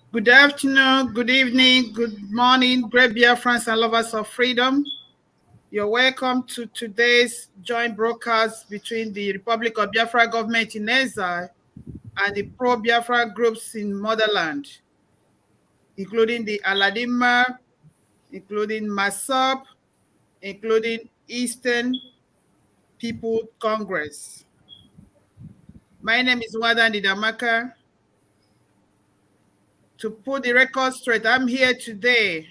Good afternoon, good evening, good morning, great Biafrans and lovers of freedom. You're welcome to today's joint broadcast between the Republic of Biafra government in exile and the pro-Biafra groups in motherland, including the Aladinmma, including Massob, including Eastern People Congress. My name is Wadan Didamaka. To put the record straight, I'm here today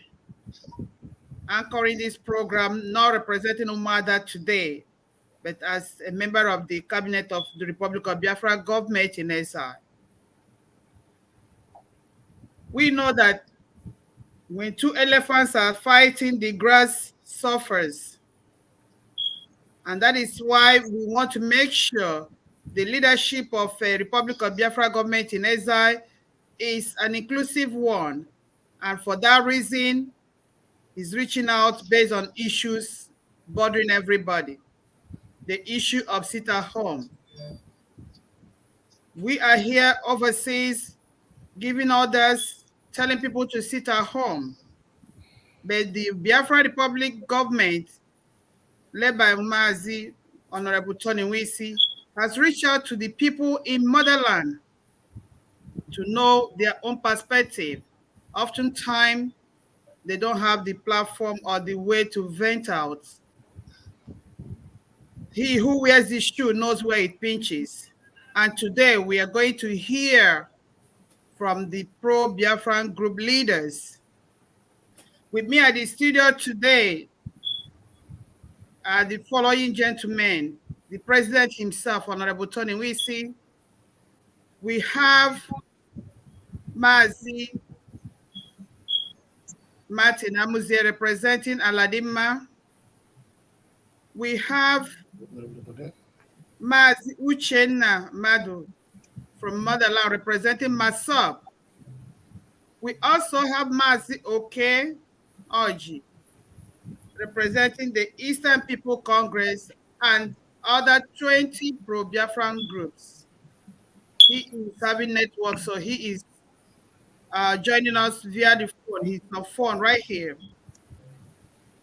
anchoring this program, not representing Umada today, but as a member of the cabinet of the Republic of Biafra government in exile. We know that when two elephants are fighting, the grass suffers. And that is why we want to make sure the leadership of a Republic of Biafra government in exile is an inclusive one. And for that reason, is reaching out based on issues bothering everybody. The issue of sit at home. We are here overseas giving orders, telling people to sit at home. But the Biafra Republic government, led by Mazi, Honorable Tony Wisi, has reached out to the people in motherland to know their own perspective. Oftentimes, they don't have the platform or the way to vent out. He who wears the shoe knows where it pinches. And today we are going to hear from the pro-Biafran group leaders. With me at the studio today are the following gentlemen: the president himself, Honorable Tony Wisi. We have Mazi Martin Amuzie representing Aladinmma. We have Mazi Uchenna Madu from Motherland representing Massob. We also have Mazi Rbgie representing the Eastern People Congress and other 20 pro-Biafran groups. He is having network, so he is joining us via the phone. He's on phone right here.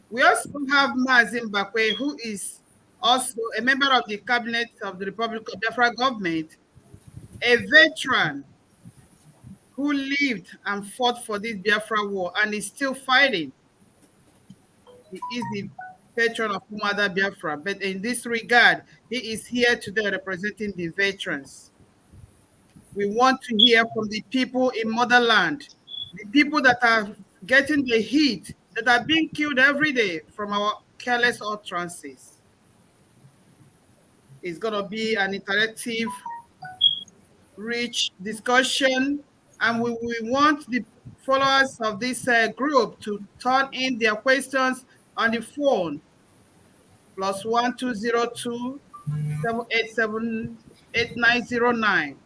We also have Mazin Bakwe, who is also a member of the cabinet of the Republic of Biafra government, a veteran who lived and fought for this Biafra war and is still fighting. He is the patron of Mother Biafra, but in this regard, he is here today representing the veterans. We want to hear from the people in motherland, the people that are getting the heat, that are being killed every day from our careless utterances. It's going to be an interactive, rich discussion, and we want the followers of this group to turn in their questions on the phone, +12027878909.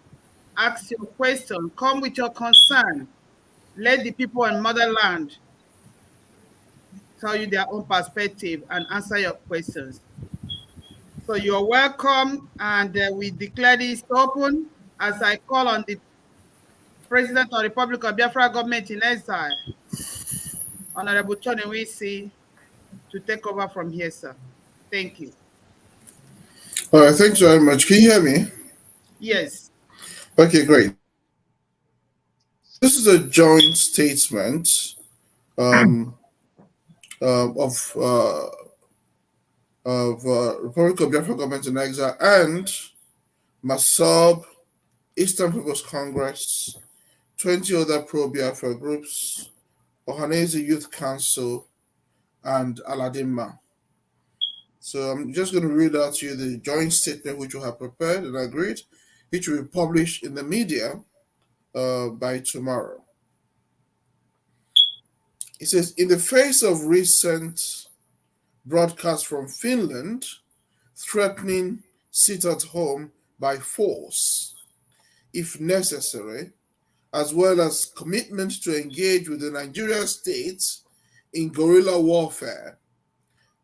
Ask your question, come with your concern. Let the people in motherland tell you their own perspective and answer your questions. So you're welcome, and we declare this open as I call on the President of the Republic of Biafra government in exile, Honorable Tony Wisi, to take over from here, sir. Thank you. All right, thanks very much. Can you hear me? Yes. Okay, great. This is a joint statement um, of Republic of Biafra government in exile and Massob, Eastern People's Congress, 20 other pro-Biafra groups, Ohanese Youth Council, and Aladinmma. So I'm just going to read out to you the joint statement which we have prepared and agreed, which will be published in the media by tomorrow. It says, in the face of recent broadcasts from Finland threatening sit at home by force, if necessary, as well as commitment to engage with the Nigerian state in guerrilla warfare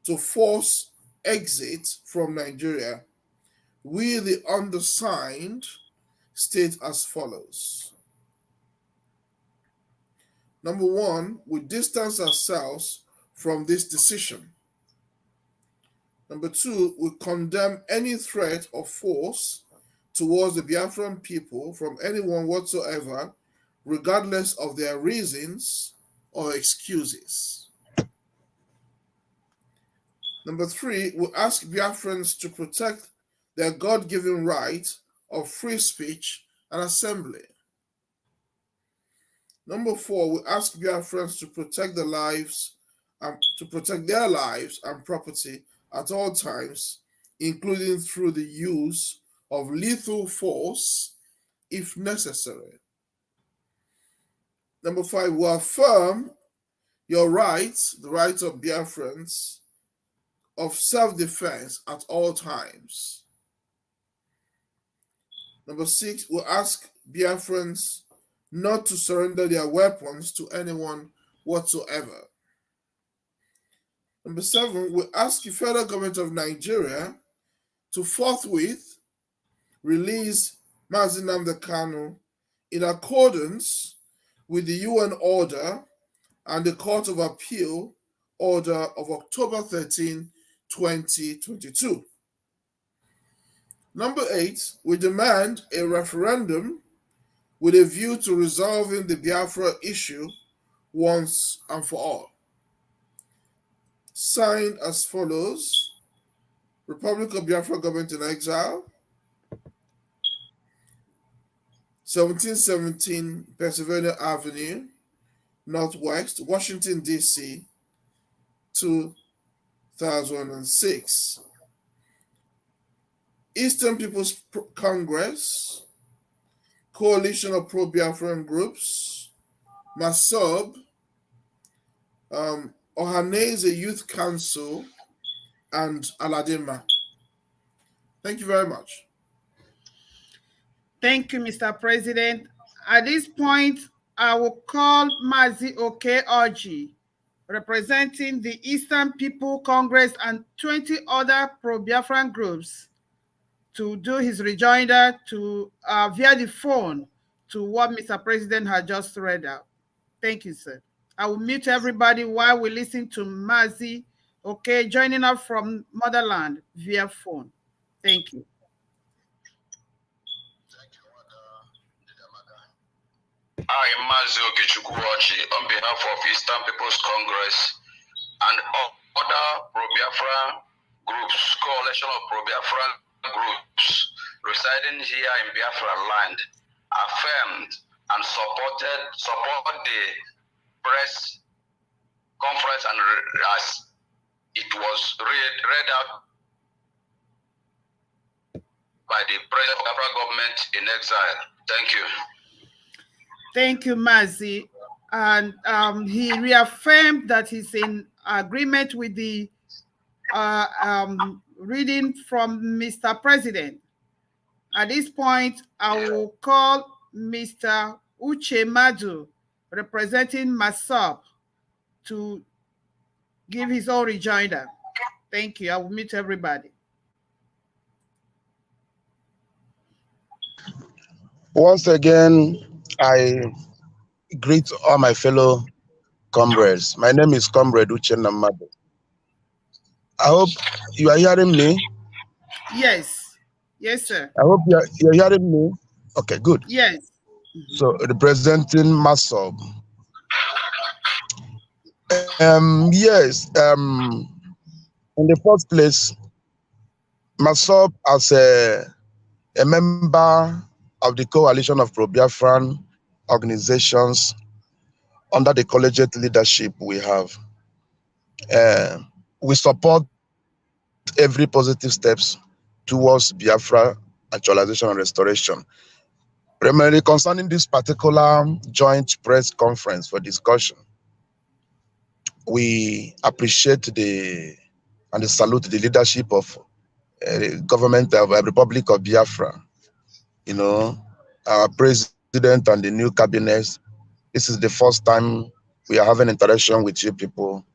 to force exit from Nigeria, we, the undersigned, state as follows. Number one, we distance ourselves from this decision. Number two, we condemn any threat or force towards the Biafran people from anyone whatsoever, regardless of their reasons or excuses. Number three, we ask Biafrans to protect their God-given right of free speech and assembly. Number four, we ask Biafrans to protect their lives and property at all times, including through the use of lethal force if necessary. Number five, we affirm your rights, the rights of Biafrans, of self-defense at all times. Number six, we ask Biafrans not to surrender their weapons to anyone whatsoever. Number seven, we ask the federal government of Nigeria to forthwith release Mazi Nnamdi Kanu in accordance with the UN order and the Court of Appeal order of October 13, 2022. Number eight, we demand a referendum with a view to resolving the Biafra issue once and for all. Signed as follows: Republic of Biafra Government in Exile, 1717 Pennsylvania Avenue, Northwest, Washington, D.C., 2006. Eastern People's Congress, Coalition of Pro-Biafran Groups, Massob, Ohaneze Youth Council, and Aladinmma. Thank you very much. Thank you, Mr. President. At this point, I will call Mazi Rbgie, representing the Eastern People Congress and 20 other pro-Biafran groups, to do his rejoinder to via the phone to what Mr. President had just read out. Thank you, sir. I will mute everybody while we listen to Mazi, joining us from Motherland via phone. Thank you. I am Mazi Rbgie on behalf of Eastern People's Congress and other pro-Biafra groups, coalition of pro-Biafra groups residing here in Biafra land, affirmed and support the press conference and as it was read out by the President of Biafra government in exile. Thank you. Thank you, Mazi. And he reaffirmed that he's in agreement with the reading from Mr. President. At this point, I will call Mr. Uche Madu, representing Massob, to give his own rejoinder. Thank you. I will meet everybody. Once again, I greet all my fellow comrades. My name is Comrade Uche Madu. I hope you are hearing me. Yes. Yes, sir. I hope you're hearing me. Okay, good. Yes. So, representing Massob. Yes, in the first place, Massob, as a member of the coalition of pro-Biafran organizations under the collegiate leadership we have, we support every positive steps towards Biafra actualization and restoration. Primarily concerning this particular joint press conference for discussion, we appreciate and salute the leadership of the government of the Republic of Biafra. You know, our president and the new cabinet. This is the first time we are having interaction with you people.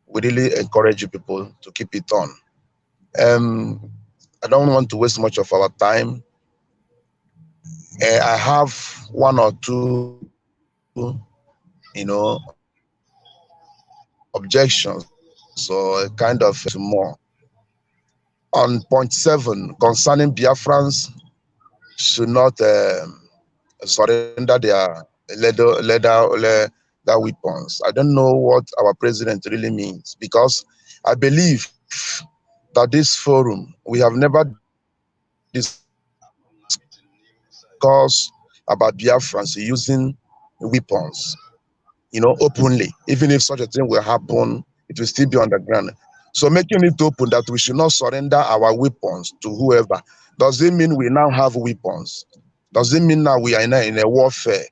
We really encourage you people to keep it on. I don't want to waste much of our time. I have one or two you know, objections or kind of more. On point 7, concerning Biafrans should not surrender their weapons. I don't know what our president really means, because I believe that this forum, we have never discussed about Biafrans using weapons, openly. Even if such a thing will happen, it will still be on the ground. So making it open that we should not surrender our weapons to whoever, does it mean we now have weapons? Does it mean now we are in a warfare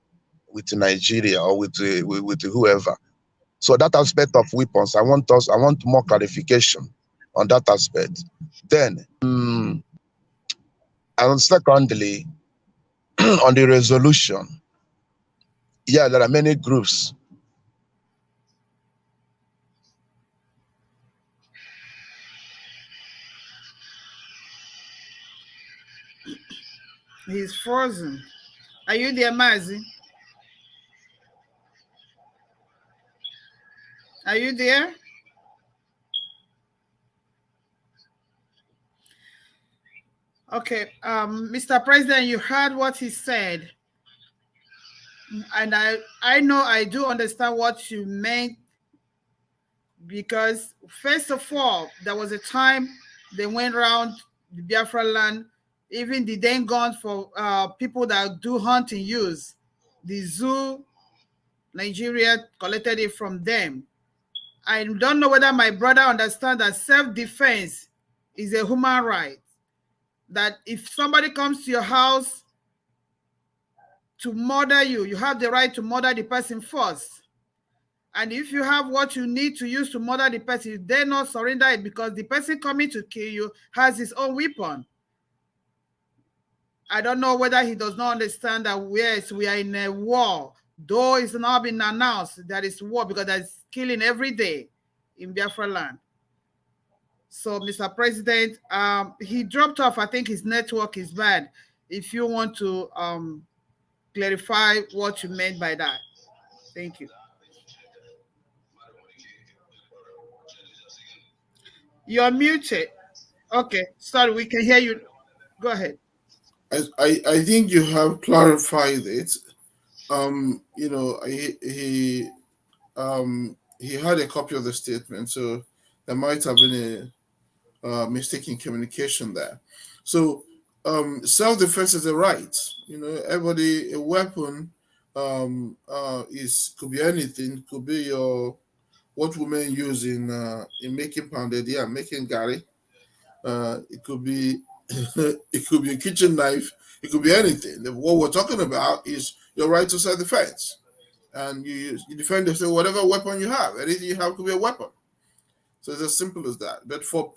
with Nigeria or with whoever? So that aspect of weapons, I want more clarification on that aspect. Then, and secondly, on the resolution, yeah, there are many groups. He's frozen. Are you there, Mazi? Are you there? Okay, Mr. President, you heard what he said. And I know I do understand what you meant, because first of all, there was a time they went around the Biafra land, even the then gone for people that do hunting use. The zoo, Nigeria collected it from them. I don't know whether my brother understands that self-defense is a human right. That if somebody comes to your house to murder you, you have the right to murder the person first. And if you have what you need to use to murder the person, you dare not surrender it, because the person coming to kill you has his own weapon. I don't know whether he does not understand that, yes, we are in a war. Though it's not been announced that it's war, because there's killing every day in Biafra land. So, Mr. President, he dropped off. I think his network is bad. If you want to clarify what you meant by that. Thank you. You're muted. Okay, sorry, we can hear you. Go ahead. I think you have clarified it. He had a copy of the statement, so there might have been a mistake in communication there. So self-defense is a right. Everybody, a weapon could be anything. Could be what women use in making pounded yam, making gari. It could be it could be a kitchen knife. It could be anything. What we're talking about is your right to self-defense, and you defend yourself. Whatever weapon you have, anything you have could be a weapon. So it's as simple as that. But for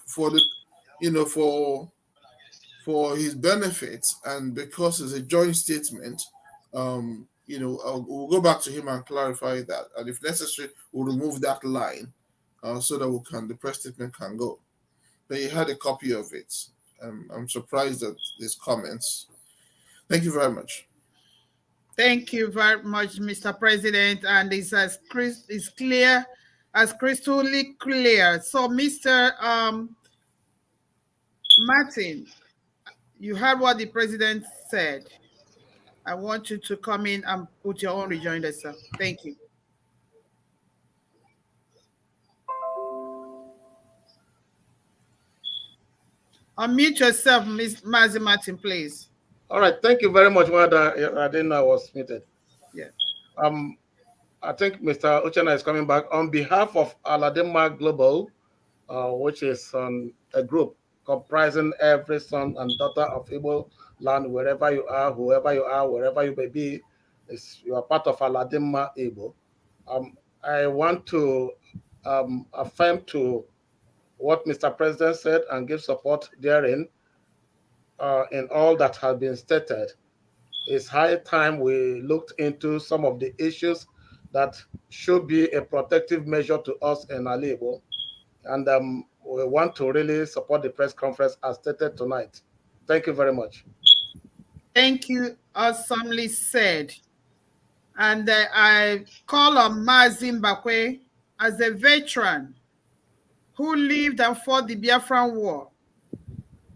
his benefits, and because it's a joint statement, we'll go back to him and clarify that, and if necessary, we'll remove that line so that the press statement can go. But he had a copy of it. I'm surprised at these comments. Thank you very much. Thank you very much, Mr. President. And it's clear, as crystally clear. So, Mr. Martin, you heard what the president said. I want you to come in and put your own rejoinder, sir. Thank you. Unmute yourself, Ms. Mazi Martin, please. All right, thank you very much, Wada. I didn't know I was muted. Yeah. I think Mr. Uchenna is coming back. On behalf of Aladinmma Global, which is a group comprising every son and daughter of Igbo land, wherever you are, whoever you are, wherever you may be, you are part of Aladinmma Igbo. I want to affirm to what Mr. President said and give support therein in all that has been stated. It's high time we looked into some of the issues that should be a protective measure to us in Igbo. And we want to really support the press conference as stated tonight. Thank you very much. Thank you, awesomely said. And I call on Mazi Mbakwe as a veteran who lived and fought the Biafran War,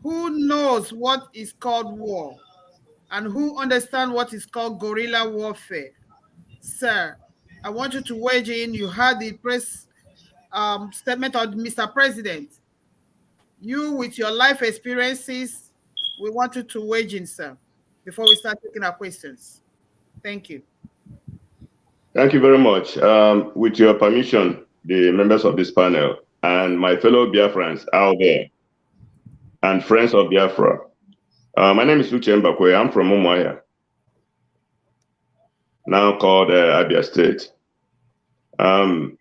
who knows what is called war, and who understands what is called guerrilla warfare. Sir, I want you to wage in. You heard the press statement of Mr. President. You, with your life experiences, we want you to wage in, sir, before we start taking our questions. Thank you. Thank you very much. With your permission, the members of this panel and my fellow Biafrans out there and friends of Biafra. My name is Uche Mbakwe. I'm from Umuahia, now called Abia State. I'm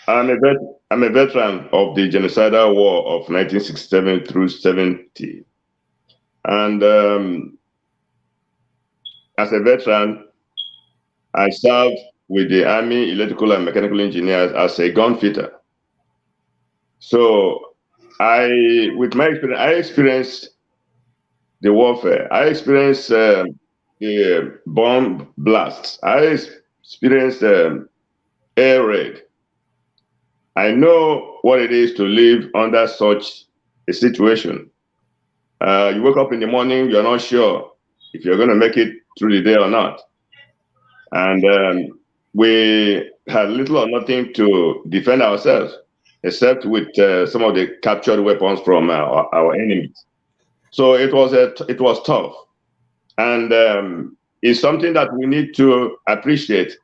a veteran of the genocidal war of 1967 through 70. And as a veteran, I served with the Army Electrical and Mechanical Engineers as a gun fitter. So with my experience, I experienced the warfare. I experienced the bomb blasts. I experienced air raid. I know what it is to live under such a situation. You wake up in the morning, you're not sure if you're going to make it through the day or not. And we had little or nothing to defend ourselves, except with some of the captured weapons from our enemies. So it was tough, and it's something that we need to appreciate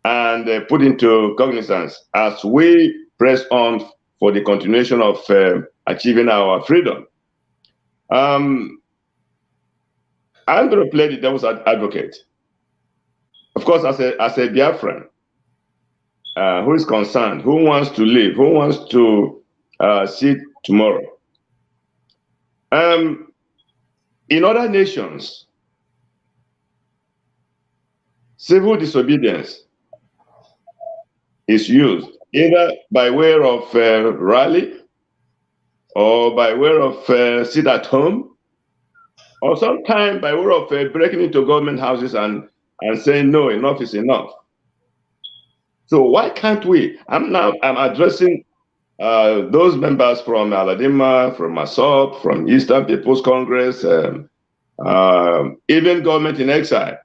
and put into cognizance as we press on for the continuation of achieving our freedom. I'm going to play the devil's advocate. Of course, as a Biafran who is concerned, who wants to live, who wants to see tomorrow. In other nations, civil disobedience is used either by way of rally or by way of sit at home, or sometimes by way of breaking into government houses and saying, no, enough is enough. So why can't we? I'm addressing those members from Aladinmma, from Massob, from Eastern People's Congress, even government in exile.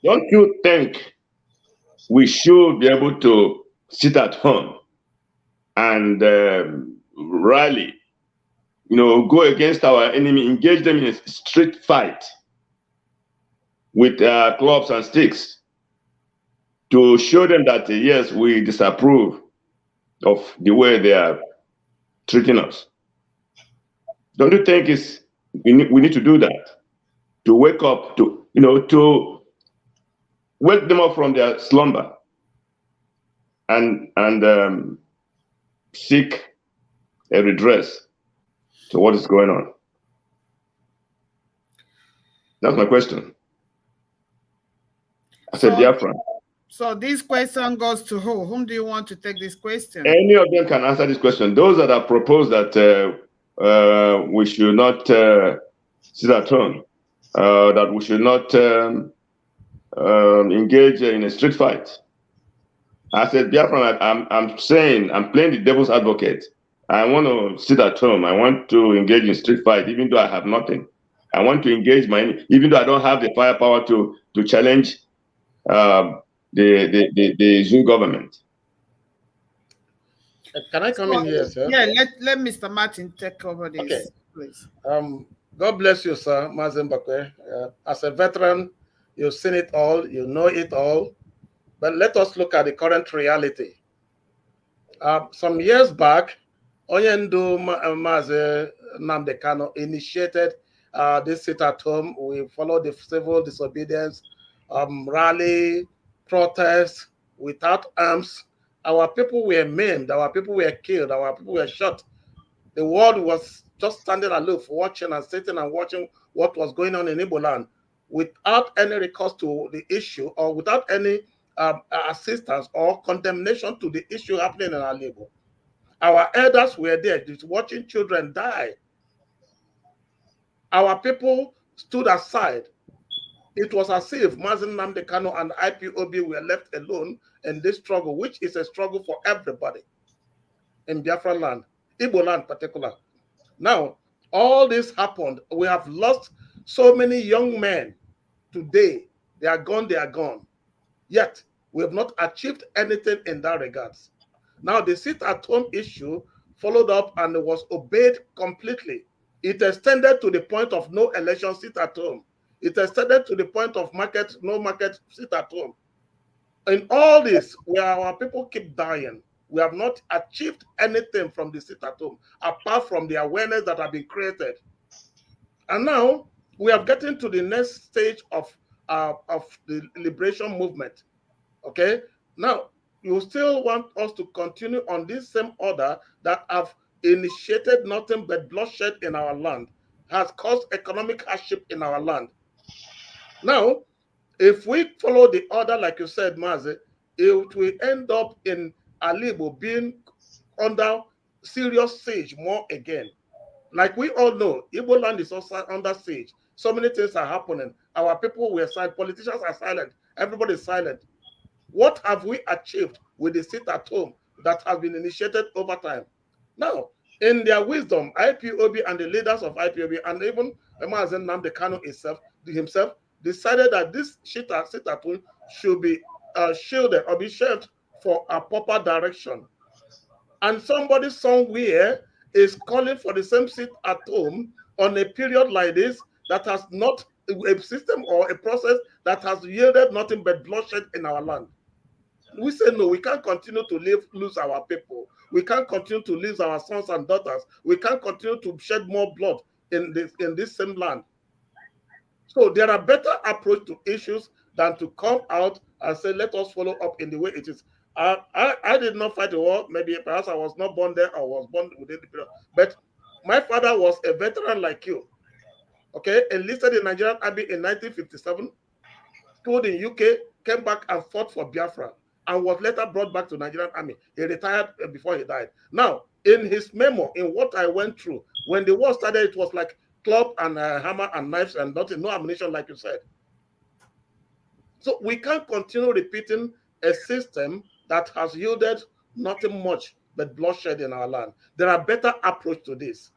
Don't you think we should be able to sit at home and rally, go against our enemy, engage them in a street fight with clubs and sticks to show them that, yes, we disapprove of the way they are treating us? Don't you think we need to do that? To wake up, to wake them up from their slumber and seek a redress to what is going on? That's my question. I said Biafran. So this question goes to who? Whom do you want to take this question? Any of them can answer this question. Those that have proposed that we should not sit at home, that we should not engage in a street fight. I said, Biafran, I'm saying, I'm playing the devil's advocate. I want to sit at home. I want to engage in street fight, even though I have nothing. I want to engage even though I don't have the firepower to challenge the Zoo government. Can I come in here, sir? Yeah, let Mr. Martin take over this, okay, please. God bless you, sir, Mazi Mbakwe. As a veteran, you've seen it all, you know it all. But let us look at the current reality. Some years back, Onyendu Mazi Nnamdi Kanu initiated this sit at home. We followed the civil disobedience, rally, protests without arms. Our people were maimed, our people were killed, our people were shot. The world was just standing aloof, watching and sitting and watching what was going on in Igbo land without any recourse to the issue or without any assistance or condemnation to the issue happening in our Igbo. Our elders were there watching children die. Our people stood aside. it was as if Mazen Nnamdi Kanu and IPOB were left alone in this struggle, which is a struggle for everybody in Biafra land, Igbo land in particular. Now, all this happened. We have lost so many young men today. They are gone, they are gone. Yet, we have not achieved anything in that regards. Now, the sit-at-home issue followed up and was obeyed completely. It extended to the point of no election, sit at home. It extended to the point of market, no market, sit at home. In all this, where our people keep dying, we have not achieved anything from the sit at home, apart from the awareness that have been created. And now, we are getting to the next stage of the liberation movement. Okay? Now, you still want us to continue on this same order that have initiated nothing but bloodshed in our land, has caused economic hardship in our land. Now, if we follow the order, like you said, Mazi, it will end up in Alibo being under serious siege more again. Like we all know, Igbo land is also under siege. So many things are happening. Our people were silent. Politicians are silent. Everybody is silent. What have we achieved with the sit at home that has been initiated over time? Now, in their wisdom, IPOB and the leaders of IPOB and even Mazen Nnamdi Kanu himself decided that this sit at home should be shielded or be shelved for a proper direction. And somebody somewhere is calling for the same sit at home on a period like this that has not a system or a process that has yielded nothing but bloodshed in our land. We say no, we can't continue to lose our people. We can't continue to lose our sons and daughters. We can't continue to shed more blood in this same land. So there are better approach to issues than to come out and say, let us follow up in the way it is. I did not fight the war. Maybe perhaps I was not born there or was born within the period. But my father was a veteran like you. Okay, enlisted in Nigerian Army in 1957, schooled in UK, came back and fought for Biafra, and was later brought back to Nigerian Army. He retired before he died. Now, in his memo, in what I went through, when the war started, it was like club and hammer and knives and nothing, no ammunition, like you said. So we can't continue repeating a system that has yielded nothing much but bloodshed in our land. There are better approach to this.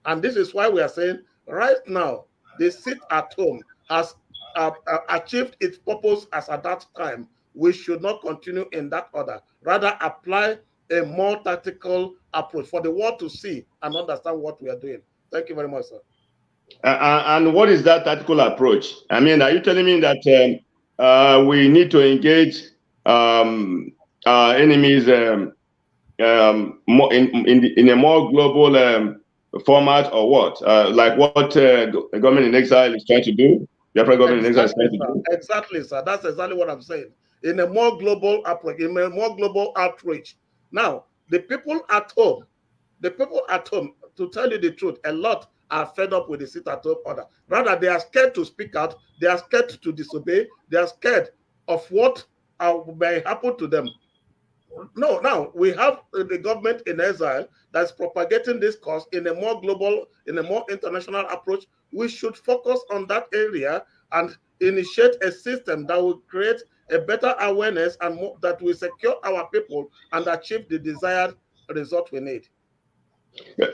And this is why we are saying, right now, the sit at home has achieved its purpose as at that time. We should not continue in that order. Rather, apply a more tactical approach for the world to see and understand what we are doing. Thank you very much, sir. And what is that tactical approach? I mean, are you telling me that we need to engage our enemies more in a more global format, or what? Like what government in exile is trying to do? Biafra government in exile is trying to do? Exactly, sir. That's exactly what I'm saying. In a more global approach, in a more global outreach. Now, the people at home, to tell you the truth, a lot are fed up with the sit-at-home order. Rather, they are scared to speak out. They are scared to disobey. They are scared of what may happen to them. No, now we have the government in exile that's propagating this cause in a more global, in a more international approach. We should focus on that area and initiate a system that will create a better awareness and more, that will secure our people and achieve the desired result we need.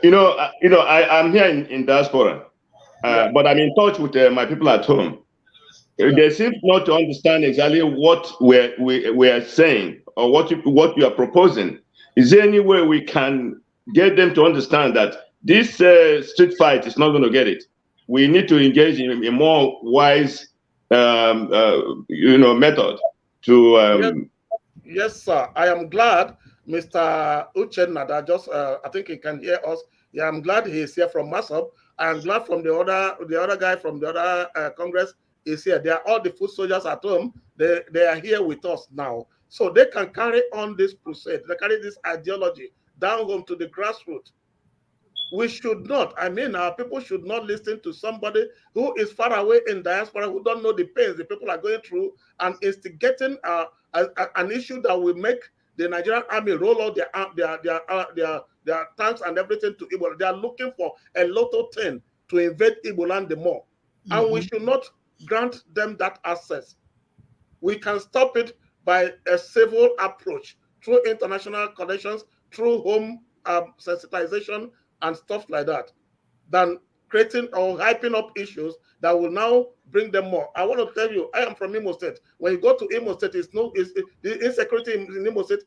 I'm here in diaspora, but I'm in touch with my people at home. They seem not to understand exactly what we are saying or what you are proposing. Is there any way we can get them to understand that this street fight is not going to get it? We need to engage in a more wise, method to. Yes, sir. I am glad Mr. Uchenna that just I think he can hear us. Yeah, I'm glad he is here from Massob. I am glad from the other guy from the other Congress is here. They are all the foot soldiers at home. They are here with us now. So they can carry on this crusade. They carry this ideology down home to the grassroots. We should not, our people should not listen to somebody who is far away in diaspora, who don't know the pains the people are going through, and instigating an issue that will make the Nigerian army roll out their tanks and everything to Igbo. They are looking for a lot of thing to invade Igbo land the more. And we should not grant them that access. We can stop it by a civil approach through international connections, through home sensitization and stuff like that, than creating or hyping up issues that will now bring them more. I want to tell you, I am from Imo State. When you go to Imo State, the insecurity in Imo State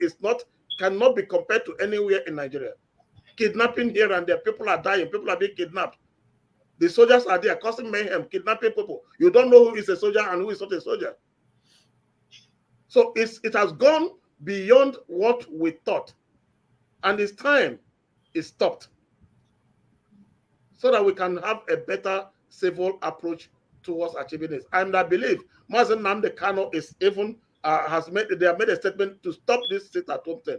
cannot be compared to anywhere in Nigeria. Kidnapping here and there, people are dying, people are being kidnapped. The soldiers are there causing mayhem, kidnapping people. You don't know who is a soldier and who is not a soldier. So it has gone beyond what we thought. And it's time it stopped, so that we can have a better civil approach towards achieving this. And I believe Mazi Nnamdi Kanu is even they have made a statement to stop this sit-at-home thing.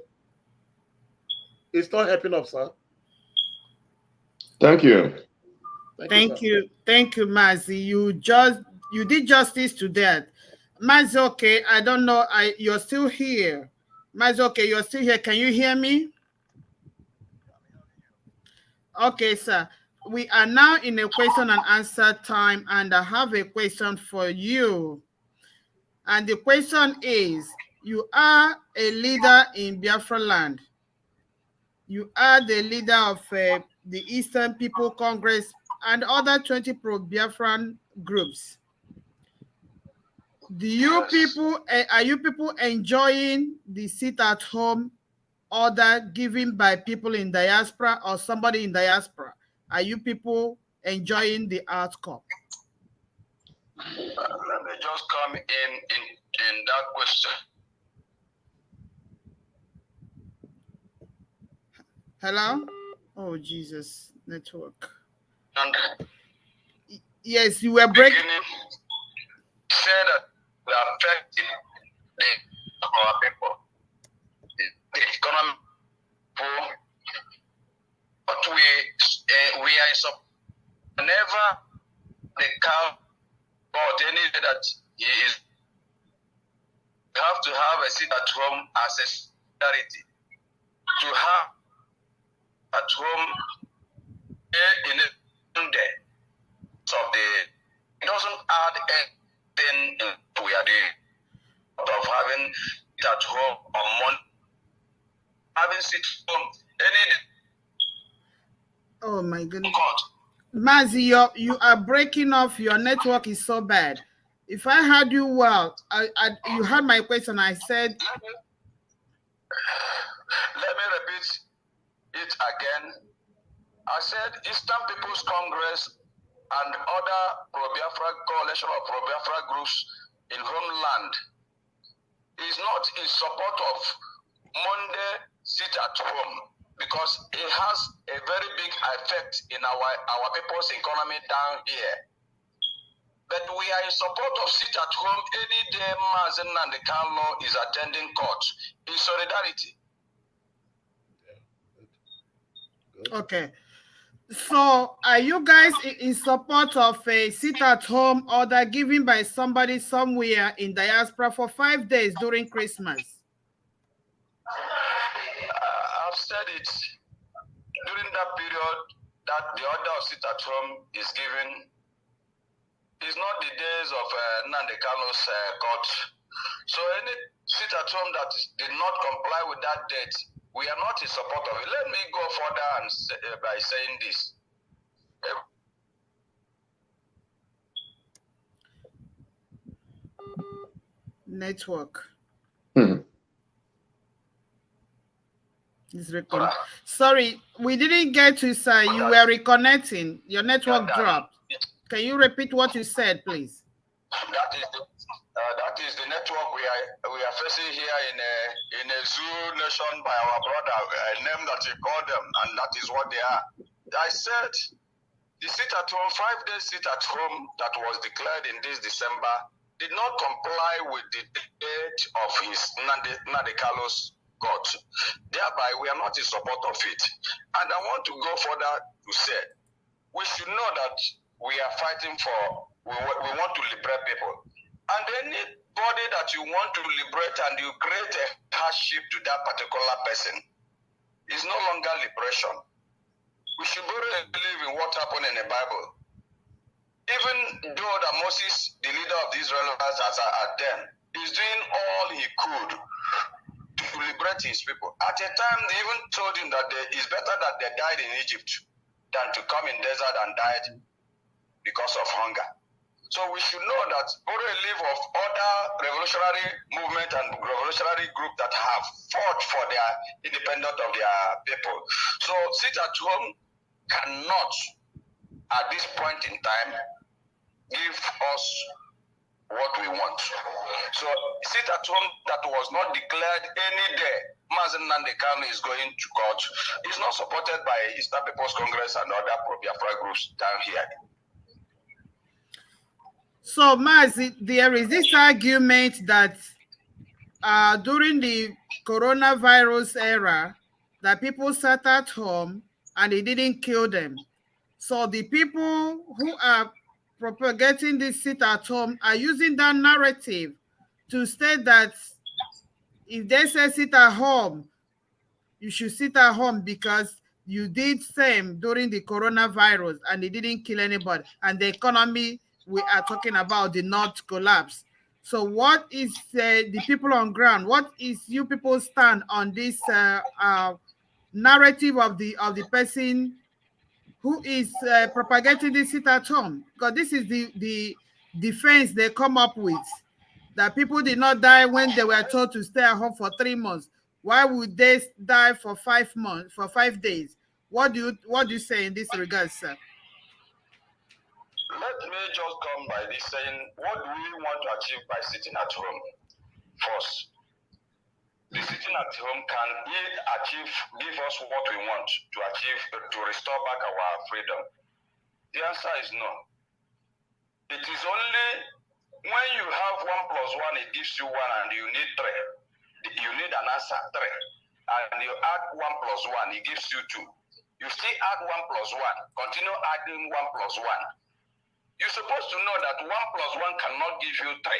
It's not helping us, sir. Thank you. Thank you, Mazi. You did justice to that. Mazi, okay, I don't know. You're still here. Mazi, okay, you're still here. Can you hear me? Okay, sir. We are now in a question and answer time, and I have a question for you. And the question is, you are a leader in Biafra land. You are the leader of the Eastern People Congress and other 20 pro-Biafran groups. Are you people enjoying the sit-at-home order given by people in diaspora or somebody in diaspora? Are you people enjoying the outcome? Let me just come in that question. Hello? Oh, Jesus, network. And yes, you were breaking. Said that we are affecting our people, the economy, but we are in support. Whenever the cow got any that he is, you have to have a sit at home as a solidarity. To have at home in a day. So it doesn't add anything we are doing of having it at home on Monday, having sit home any. Oh my goodness. Mazi, you are breaking off. Your network is so bad. If I heard you well, you heard my question. I said. Let me repeat it again. I said Eastern People's Congress and other Pro-Biafra coalition of Pro-Biafra groups in homeland is not in support of Monday sit at home, because it has a very big effect in our people's economy down here. But we are in support of sit at home any day Mazi Nnamdi Kanu is attending court in solidarity. Okay. So are you guys in support of a sit-at-home order given by somebody somewhere in diaspora for 5 days during Christmas? I've said it. During that period that the order of sit-at-home is given, is not the days of Nnamdi Kanu's court. So any sit-at-home that did not comply with that date, we are not in support of it. Let me go further and by saying this. Network. Sorry, we didn't get to say you were reconnecting. Your network dropped. Can you repeat what you said, please? That is the network we are facing here in a zoo nation by our brother, a name that he called them, and that is what they are. I said the sit-at-home, 5 days sit-at-home that was declared in this December did not comply with the date of his Nnamdi Kanu's court. Thereby, we are not in support of it. And I want to go further to say, we should know that we are fighting for, we want to liberate people. And anybody that you want to liberate and you create a hardship to that particular person is no longer liberation. We should really believe in what happened in the Bible. even though that Moses, the leader of the Israelites at then, is doing all he could to liberate his people. At a time, they even told him that it's better that they died in Egypt than to come in desert and died because of hunger. So we should know that borrow a leaf of other revolutionary movement and revolutionary group that have fought for their independence of their people. So sit at home cannot, at this point in time, give us what we want. So sit at home that was not declared any day Mazen Nandekano is going to court is not supported by Eastern People's Congress and other pro-Biafra groups down here. So, Mazi, there is this argument that during the coronavirus era, that people sat at home and it didn't kill them. So the people who are propagating this sit at home are using that narrative to state that if they say sit at home, you should sit at home because you did same during the coronavirus and it didn't kill anybody. And the economy we are talking about did not collapse. So what is the people on ground? What is you people stand on this narrative of the person who is propagating this sit at home? Because this is the defense they come up with, that people did not die when they were told to stay at home for 3 months. Why would they die for 5 months, for 5 days? What do you say in this regard, sir? Let me just come by this saying, what do we want to achieve by sitting at home? First, the sitting at home can give us what we want to achieve, to restore back our freedom. The answer is no. It is only when you have 1 plus 1, it gives you 1 and you need 3. You need an answer 3. And you add 1 plus 1, it gives you 2. You still add 1 plus 1, continue adding 1 plus 1. You're supposed to know that 1 plus 1 cannot give you 3.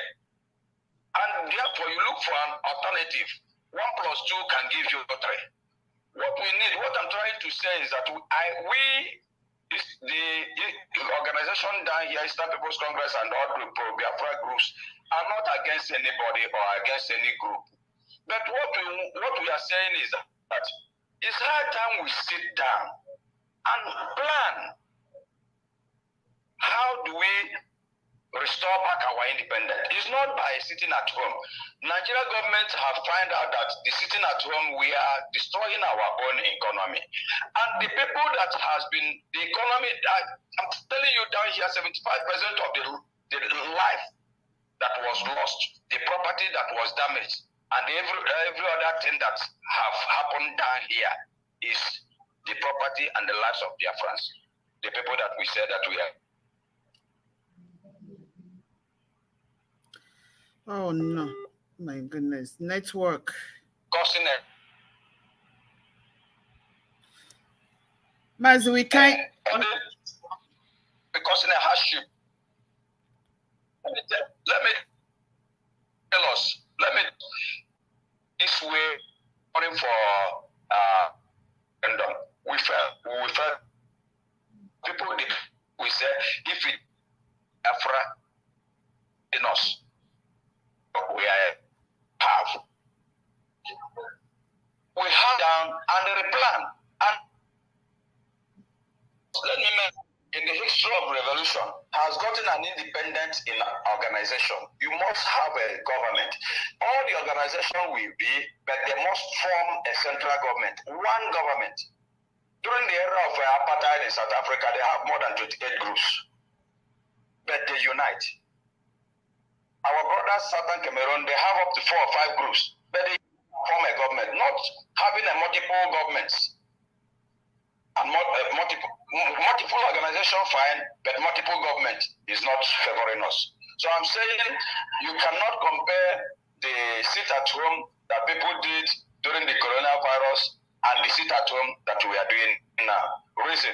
And therefore, you look for an alternative. 1 plus 2 can give you 3. What we need, what I'm trying to say is that the organization down here, Eastern People's Congress and all the pro-Biafra groups are not against anybody or against any group. But what we are saying is that it's high time we sit down and plan. How do we restore back our independence? It's not by sitting at home. Nigeria government have found out that the sitting at home, we are destroying our own economy. And the people that has been, the economy, I'm telling you down here, 75% of the life that was lost, the property that was damaged, and every other thing that have happened down here is the property and the lives of Biafrans, the people that we said that we are. Oh no, my goodness, network. Causing Mazi, we can't. Because in a hardship. Let me tell us. This way, calling for random. We felt people did. We said if it Afra in us, we have down and the plan. And let me mention, in the history of revolution, has gotten an independence in organization. You must have a government. All the organization will be, but they must form a central government, one government. During the era of apartheid in South Africa, they have more than 28 groups, but they unite. Our brothers, Southern Cameroon, they have up to 4 or 5 groups, but they form a government, not having a multiple governments. And multiple organization fine, but multiple government is not favoring us. So I'm saying you cannot compare the sit at home that people did during the coronavirus and the sit at home that we are doing now. Reason,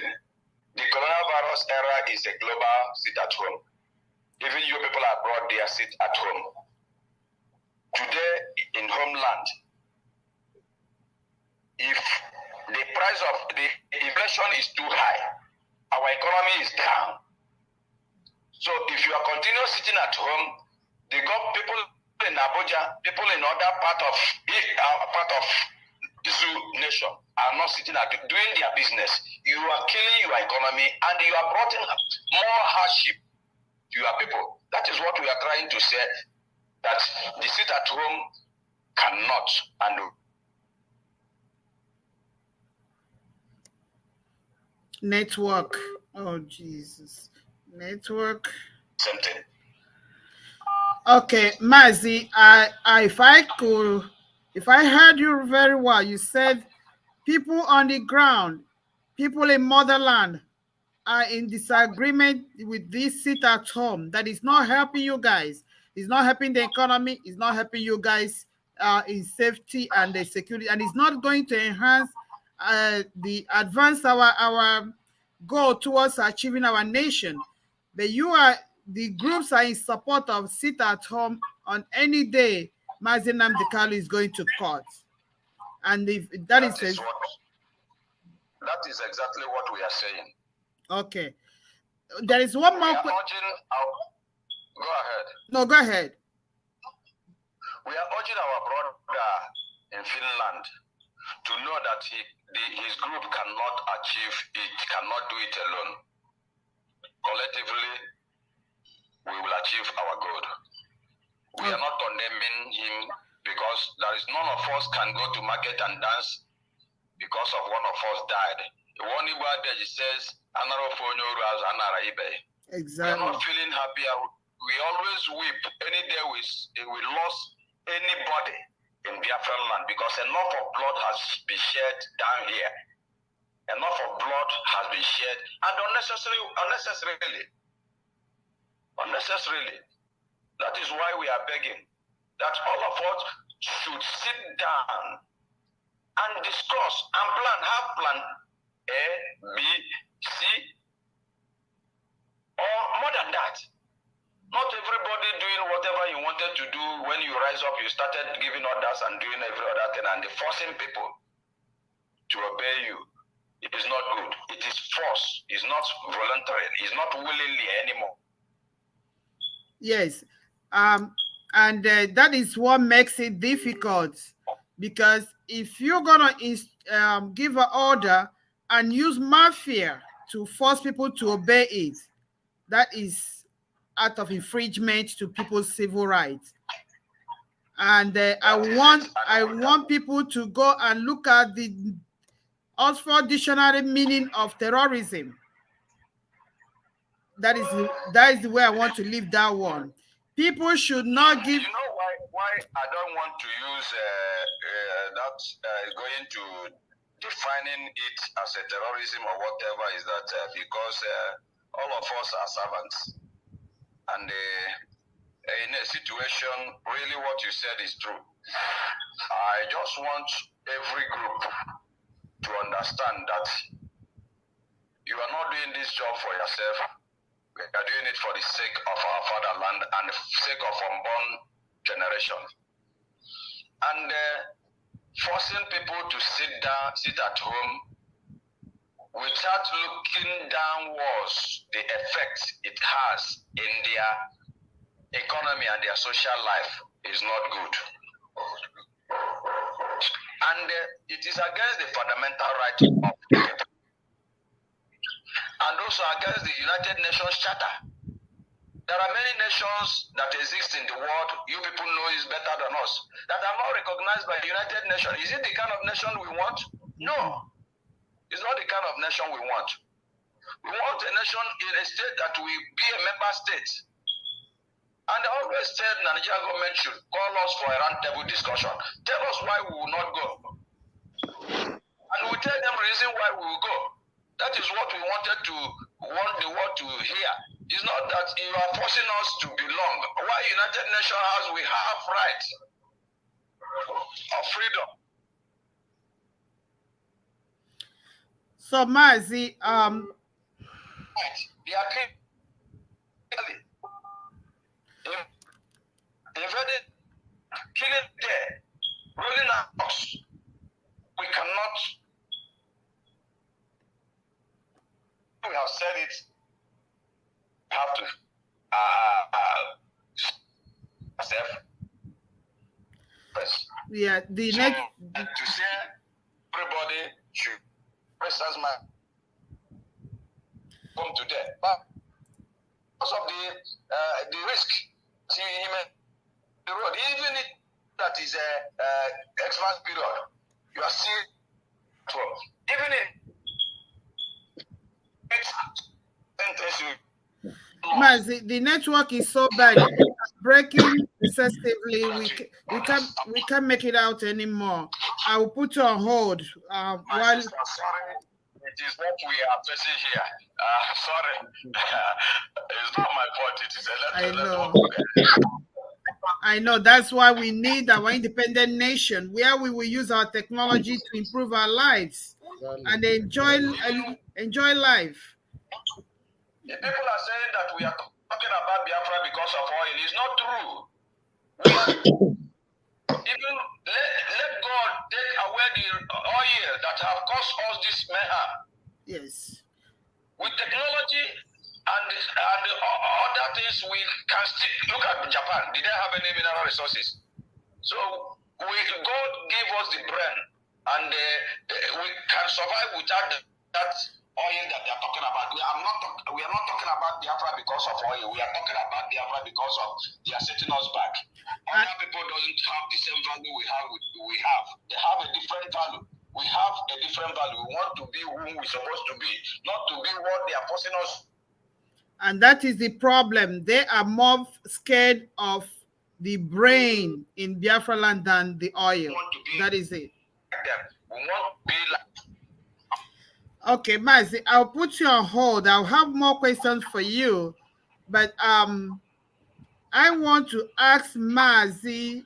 the coronavirus era is a global sit at home. Even you people abroad, they are sit at home. Today in homeland, if the price of the inflation is too high, our economy is down. So if you are continuous sitting at home, they got people in Abuja, people in other part of the zoo nation are not sitting at doing their business. You are killing your economy and you are bringing more hardship to your people. That is what we are trying to say, that the sit at home cannot and network. Oh Jesus. Network. same thing. Okay, Mazi, if I heard you very well, you said people on the ground, people in motherland are in disagreement with this sit at home that is not helping you guys. It's not helping the economy. It's not helping you guys in safety and the security, and it's not going to enhance advance our goal towards achieving our nation. But the groups are in support of sit at home on any day Mazi Nnamdi Kanu is going to court. And if that is exactly what we are saying. Okay. There is one more. Go ahead. No, go ahead. We are urging our brother in Finland to know that his group cannot achieve it, cannot do it alone. Collectively, we will achieve our goal. We are not condemning him because there is none of us can go to market and dance because of one of us died. One Igbo says, exactly. We are not feeling happy. We always weep any day we lost anybody in Biafra land because enough of blood has been shed down here. Enough of blood has been shed and unnecessarily. That is why we are begging that all of us should sit down and discuss and have plan A, B, C, or more than that. Not everybody doing whatever you wanted to do. When you rise up, you started giving orders and doing every other thing and forcing people to obey you. It is not good. It is force. It's not voluntary. It's not willingly anymore. Yes. And that is what makes it difficult, because if you're gonna give an order and use mafia to force people to obey it, that is out of infringement to people's civil rights. And I want people to go and look at the Oxford Dictionary meaning of terrorism. That is the way I want to leave that one. People should not give. You know why I don't want to use going to defining it as a terrorism or whatever is that because all of us are servants, and in a situation, really what you said is true. I just want every group to understand that you are not doing this job for yourself. We are doing it for the sake of our fatherland and the sake of unborn generation. And forcing people to sit at home without looking downwards the effect it has in their economy and their social life is not good. And it is against the fundamental right of people. And also against the United Nations Charter. There are many nations that exist in the world, you people know is better than us, that are not recognized by the United Nations. Is it the kind of nation we want? No. It's not the kind of nation we want. We want a nation in a state that will be a member state. And I always said the Nigerian government should call us for a roundtable discussion. Tell us why we will not go. And we tell them the reason why we will go. That is what we want the world to hear. It's not that you are forcing us to belong. Why United Nations has, we have rights of freedom. So Mazi, they are invaded, killing there, rolling our house. We cannot. We have said it. We have to Yeah, the So, net. to say everybody should, for instance, my come to death, but because of the risk, see him the road, even if that is a Xmas period, you are still even if Mas, the network is so bad, breaking excessively. We can't make it out anymore. I will put you on hold. My sister, sorry, it is what we are facing here. Sorry, it's not my fault. It is a know. I know. That's why we need our independent nation, where we will use our technology to improve our lives and enjoy life. The people are saying that we are talking about Biafra because of oil. It's not true. Even let God take away the oil that have caused us this mayhem. Yes. With technology and other things, we can still look at Japan. Did they have any mineral resources? So God gave us the brain, and we can survive without that oil that they are talking about. We are not talking about Biafra because of oil. We are talking about Biafra because of they are setting us back. Other people doesn't have the same value we have. They have a different value. We have a different value. We want to be who we're supposed to be, not to be what they are forcing us. And that is the problem. They are more scared of the brain in Biafra land than the oil. That is it. We want to be like. Okay, Mazi, I'll put you on hold. I'll have more questions for you, but I want to ask Mazi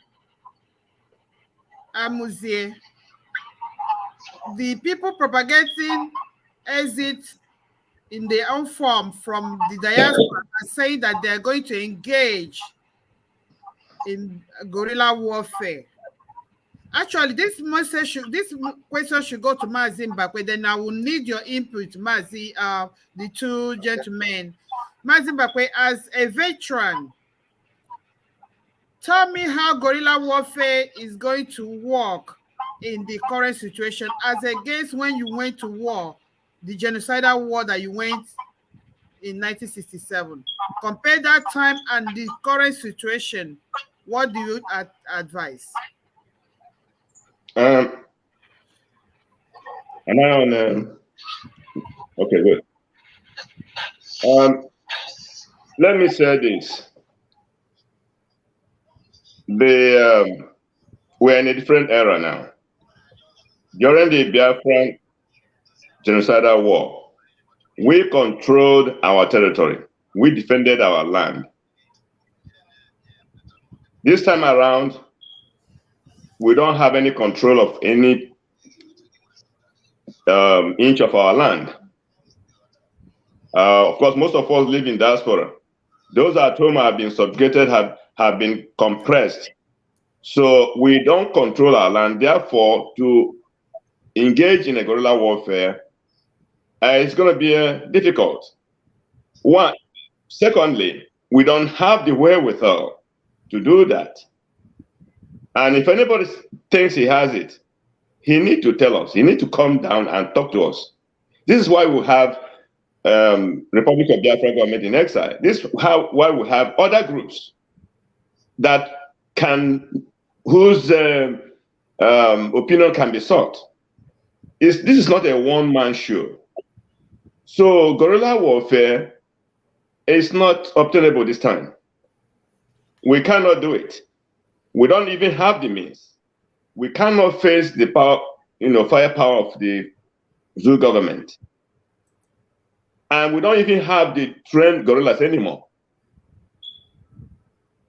Amuzie, the people propagating exit in their own form from the diaspora are saying that they're going to engage in guerrilla warfare. Actually, this question should go to Mazi Mbakwe. Then I will need your input, Mazi, the two gentlemen. Mazi Mbakwe, as a veteran, tell me how guerrilla warfare is going to work in the current situation as against when you went to war, the genocidal war that you went in 1967. Compare that time and the current situation. What do you advise? Am I on? Okay, good. Let me say this. We're in a different era now. During the Biafran genocidal war, we controlled our territory. We defended our land. This time around, we don't have any control of any inch of our land. Of course, most of us live in diaspora. Those at home have been subjugated, have been compressed. So we don't control our land. Therefore, to engage in a guerrilla warfare, it's going to be difficult. One. Secondly, we don't have the wherewithal to do that. And if anybody thinks he has it, he needs to tell us. He needs to come down and talk to us. This is why we have Republic of Biafra government in exile. This is why we have other groups that whose opinion can be sought. This is not a one-man show. So guerrilla warfare is not obtainable this time. We cannot do it. We don't even have the means. We cannot face the power, firepower of the Zoo government. And we don't even have the trained guerrillas anymore.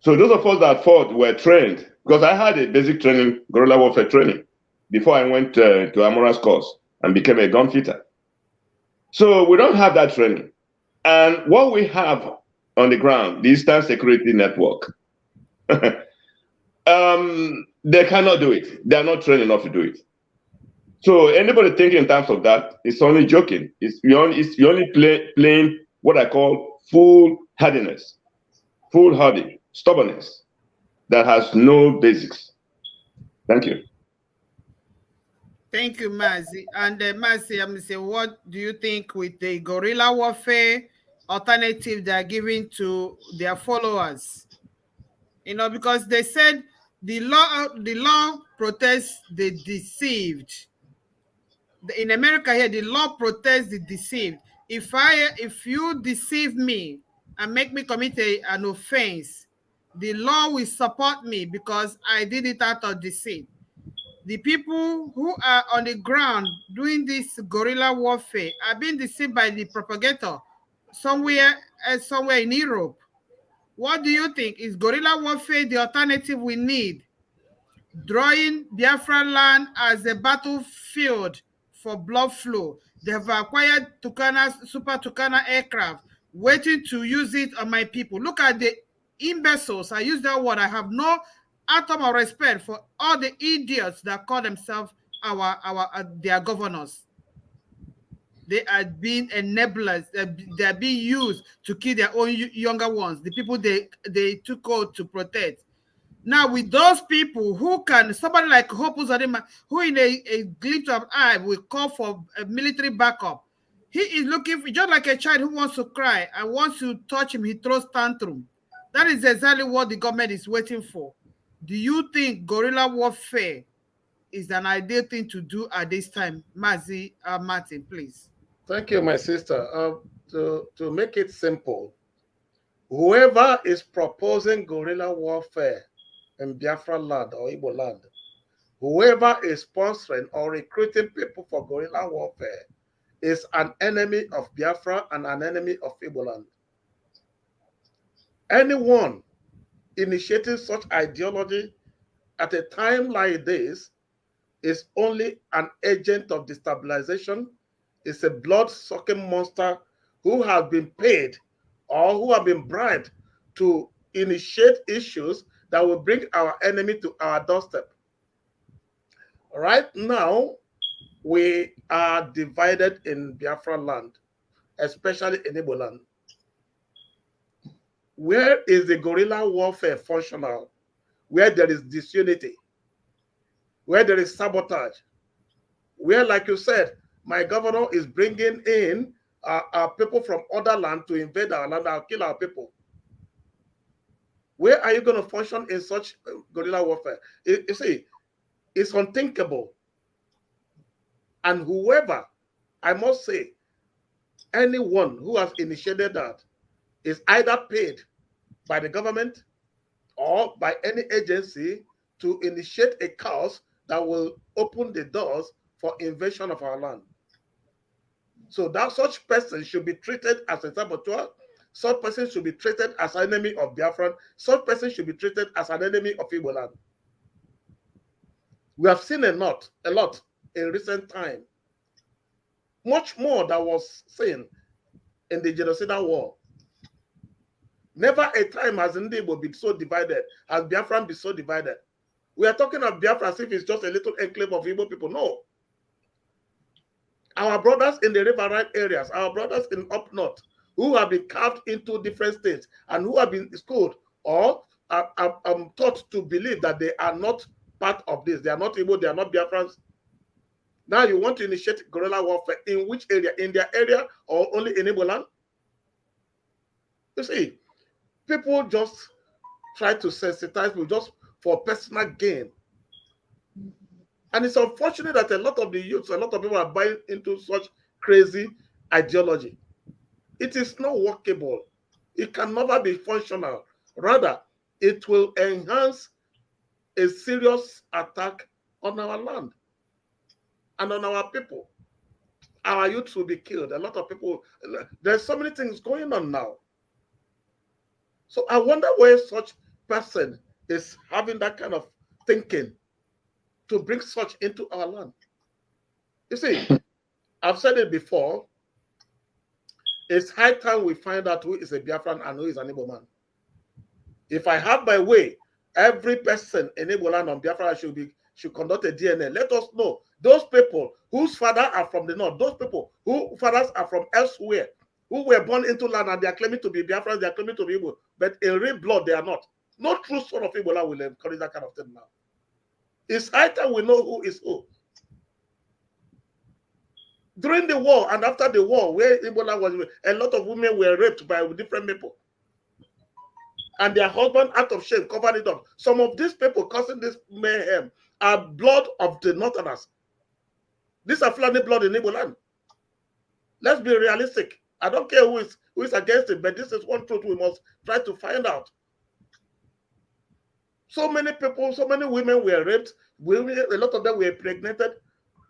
So those of us that fought were trained, because I had a basic training, guerrilla warfare training, before I went to Amora's course and became a gunfighter. So we don't have that training. And what we have on the ground, the Eastern Security Network, they cannot do it. They are not trained enough to do it. So anybody thinking in terms of that is only joking. You're only playing what I call foolhardiness, foolhardy, stubbornness that has no basics. Thank you. Thank you, Mazi. And Mazi, I'm say, what do you think with the guerrilla warfare alternative they are giving to their followers? You know, because they said the law protects the deceived. In America here, the law protects the deceived. If you deceive me and make me commit an offense, the law will support me because I did it out of deceit. The people who are on the ground doing this guerrilla warfare are being deceived by the propagator somewhere in Europe. What do you think? Is guerrilla warfare the alternative we need? Drawing Biafra land as a battlefield for blood flow. They have acquired Super Tucana aircraft, waiting to use it on my people. Look at the imbeciles. I use that word. I have no atom of respect for all the idiots that call themselves their governors. They are being enablers. They are being used to kill their own younger ones, the people they took out to protect. Now, with those people who can, somebody like Hope Uzodimma, who in a glimpse of eye will call for a military backup, he is looking for, just like a child who wants to cry and wants to touch him, he throws tantrum. That is exactly what the government is waiting for. Do you think guerrilla warfare is an ideal thing to do at this time? Mazi Martin, please. Thank you, my sister. To make it simple, whoever is proposing guerrilla warfare in Biafra land or Igbo land, whoever is sponsoring or recruiting people for guerrilla warfare is an enemy of Biafra and an enemy of Igbo land. Anyone initiating such ideology at a time like this is only an agent of destabilization, is a blood-sucking monster who has been paid or who have been bribed to initiate issues that will bring our enemy to our doorstep. Right now, we are divided in Biafra land, especially in Igbo land. Where is the guerrilla warfare functional? Where there is disunity, where there is sabotage, where, like you said, my governor is bringing in our people from other land to invade our land and kill our people. Where are you going to function in such guerrilla warfare? You see, it's unthinkable. And whoever, I must say, anyone who has initiated that is either paid by the government or by any agency to initiate a cause that will open the doors for invasion of our land. So that such person should be treated as a saboteur. Such person should be treated as an enemy of Biafran. Such person should be treated as an enemy of Igbo land. We have seen a lot in recent time. Much more that was seen in the genocidal war. Never a time has Igbo been so divided, has Biafran been so divided. We are talking of Biafra as if it's just a little enclave of Igbo people. No. Our brothers in the riverine areas, our brothers in up north, who have been carved into different states and who have been schooled or are taught to believe that they are not part of this. They are not Igbo, they are not Biafrans. Now you want to initiate guerrilla warfare in which area? In their area or only in Igbo land? You see, people just try to sensitize people just for personal gain. And it's unfortunate that a lot of the youths, a lot of people are buying into such crazy ideology. It is not workable. It can never be functional. Rather, it will enhance a serious attack on our land and on our people. Our youth will be killed. A lot of people, there's so many things going on now. So I wonder where such person is having that kind of thinking to bring such into our land. You see, I've said it before, it's high time we find out who is a Biafran and who is an Igbo man. If I have my way, every person in Igbo land on Biafra should conduct a DNA. Let us know those people whose fathers are from the north, those people whose fathers are from elsewhere, who were born into land and they are claiming to be Biafrans, they are claiming to be Igbo, but in real blood they are not. No true son of Igbo land will encourage that kind of thing now. It's high time we know who is who. During the war and after the war, where Ebola was, a lot of women were raped by different people. And their husband, out of shame, covered it up. Some of these people causing this mayhem are blood of the Northerners. These are Fulani blood in Igbo land. Let's be realistic. I don't care who is against it, but this is one truth we must try to find out. So many people, so many women were raped. A lot of them were impregnated.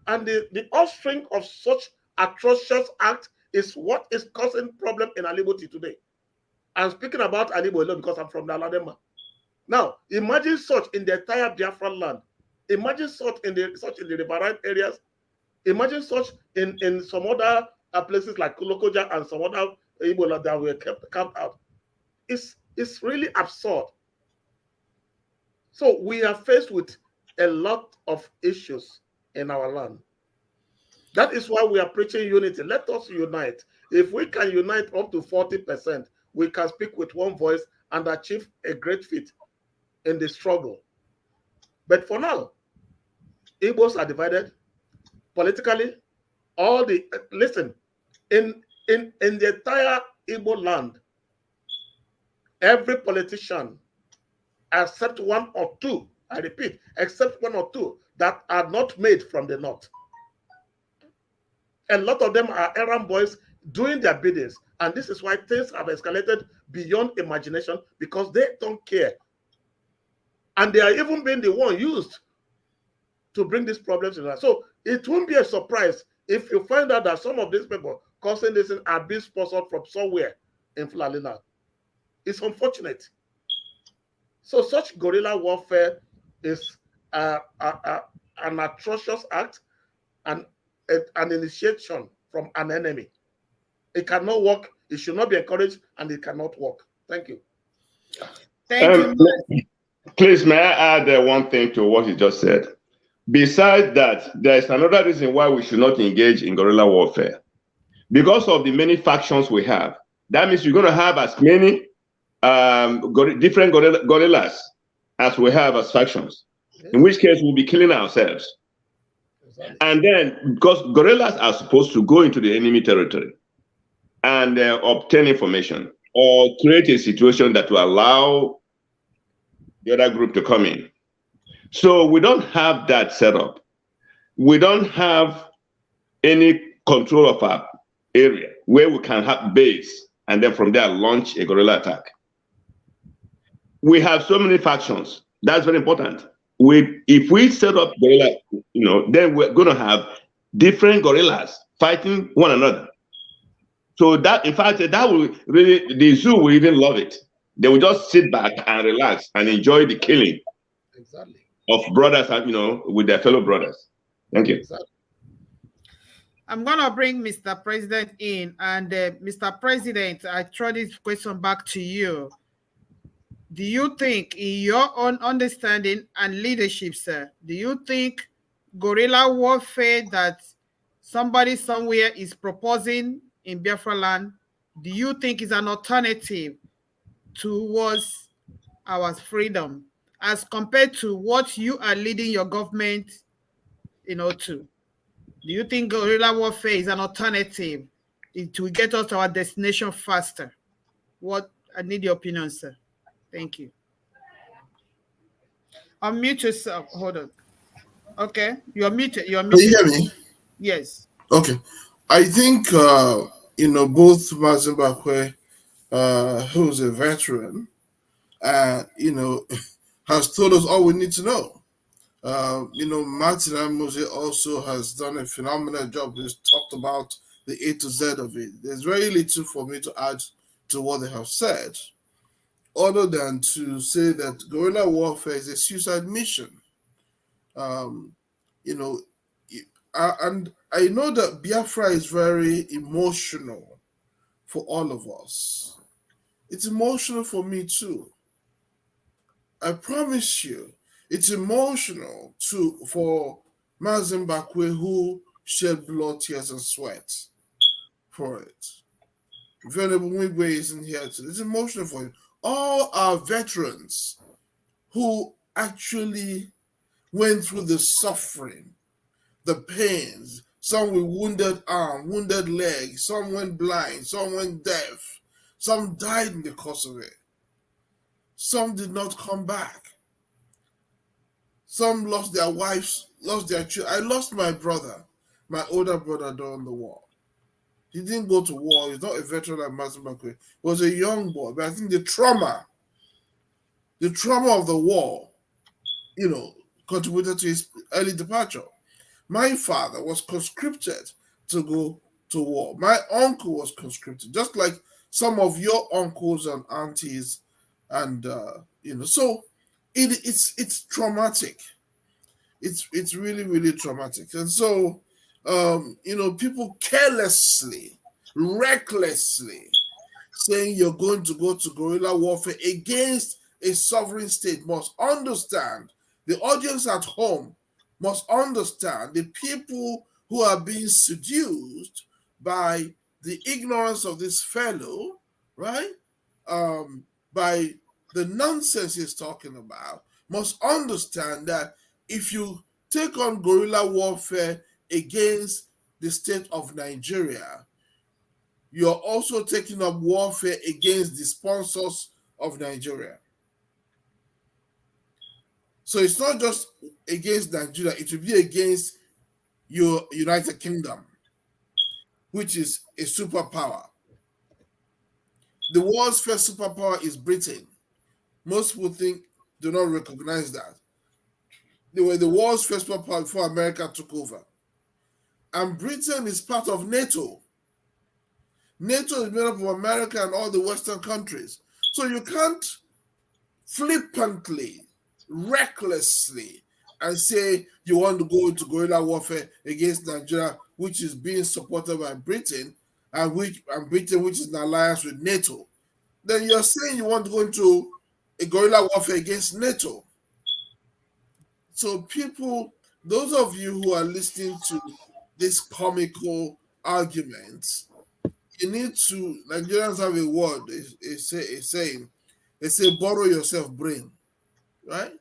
And the offspring of such atrocious act is what is causing problem in Aliboti today. I'm speaking about Alibo alone because I'm from the Aladinmma. Now, imagine such in the entire Biafra land. Imagine such in the riverine areas. Imagine such in some other places like Kulokoja and some other Igbo that were kept out. It's really absurd. So we are faced with a lot of issues in our land. That is why we are preaching unity. Let us unite. If we can unite up to 40%, we can speak with one voice and achieve a great feat in the struggle. But for now, Igbos are divided politically. Listen, in the entire Igbo land, every politician, except one or two, I repeat, except one or two that are not made from the north. A lot of them are errand boys doing their biddings. And this is why things have escalated beyond imagination, because they don't care. And they are even being the one used to bring these problems in. So it won't be a surprise if you find out that some of these people causing this are being sponsored from somewhere in Fulani. It's unfortunate. So such guerrilla warfare is an atrocious act and an initiation from an enemy. It cannot work. It should not be encouraged, and it cannot work. Thank you. Thank you. Please, may I add one thing to what you just said? Besides that, there is another reason why we should not engage in guerrilla warfare. Because of the many factions we have, that means you're going to have as many different guerrillas as we have as factions, in which case we'll be killing ourselves. Exactly. And then, because guerrillas are supposed to go into the enemy territory and obtain information or create a situation that will allow the other group to come in. So we don't have that set up. We don't have any control of our area where we can have base and then from there launch a guerrilla attack. We have so many factions. That's very important. If we set up guerrilla, then we're going to have different guerrillas fighting one another. So that, in fact, that will really, the zoo will even love it. They will just sit back and relax and enjoy the killing of brothers, with their fellow brothers. Thank you. I'm going to bring Mr. President in. And Mr. President, I throw this question back to you. Do you think, in your own understanding and leadership, sir, do you think guerrilla warfare that somebody somewhere is proposing in Biafra land, do you think is an alternative towards our freedom as compared to what you are leading your government, to? Do you think guerrilla warfare is an alternative to get us to our destination faster? I need your opinion, sir. Thank you. Unmute yourself. Hold on. Okay, you're muted. You're muted. Can you hear me? Yes. Okay. I think both Mazin Bakwe, who's a veteran, has told us all we need to know. Martin Amose also has done a phenomenal job. He's talked about the A to Z of it. There's very little for me to add to what they have said, other than to say that guerrilla warfare is a suicide mission. And I know that Biafra is very emotional for all of us. It's emotional for me too. I promise you, it's emotional for Mazin Bakwe, who shed blood, tears, and sweat for it. Venerable Mwigwe isn't here too. It's emotional for him. All our veterans who actually went through the suffering, the pains. Some with wounded arm, wounded leg. Some went blind. Some went deaf. Some died in the course of it. Some did not come back. Some lost their wives, lost their children. I lost my brother, my older brother, during the war. He didn't go to war. He's not a veteran like Massob. He was a young boy. But I think the trauma of the war, contributed to his early departure. My father was conscripted to go to war. My uncle was conscripted, just like some of your uncles and aunties, and so it's traumatic. It's really, really traumatic. And so people carelessly, recklessly saying you're going to go to guerrilla warfare against a sovereign state must understand, the audience at home must understand, the people who are being seduced by the ignorance of this fellow, right? By the nonsense he's talking about, must understand that if you take on guerrilla warfare against the state of Nigeria, you're also taking up warfare against the sponsors of Nigeria. So it's not just against Nigeria, it will be against your United Kingdom, which is a superpower. The world's first superpower is Britain. Most people do not recognize that. They were the world's first superpower before America took over. And Britain is part of NATO. NATO is made up of America and all the Western countries. So you can't flippantly, recklessly, and say you want to go into guerrilla warfare against Nigeria, which is being supported by Britain, and Britain, which is in alliance with NATO. Then you're saying you want to go into a guerrilla warfare against NATO. So people, those of you who are listening to this comical arguments, you need to, Nigerians have a word, a saying, they say borrow yourself brain, right?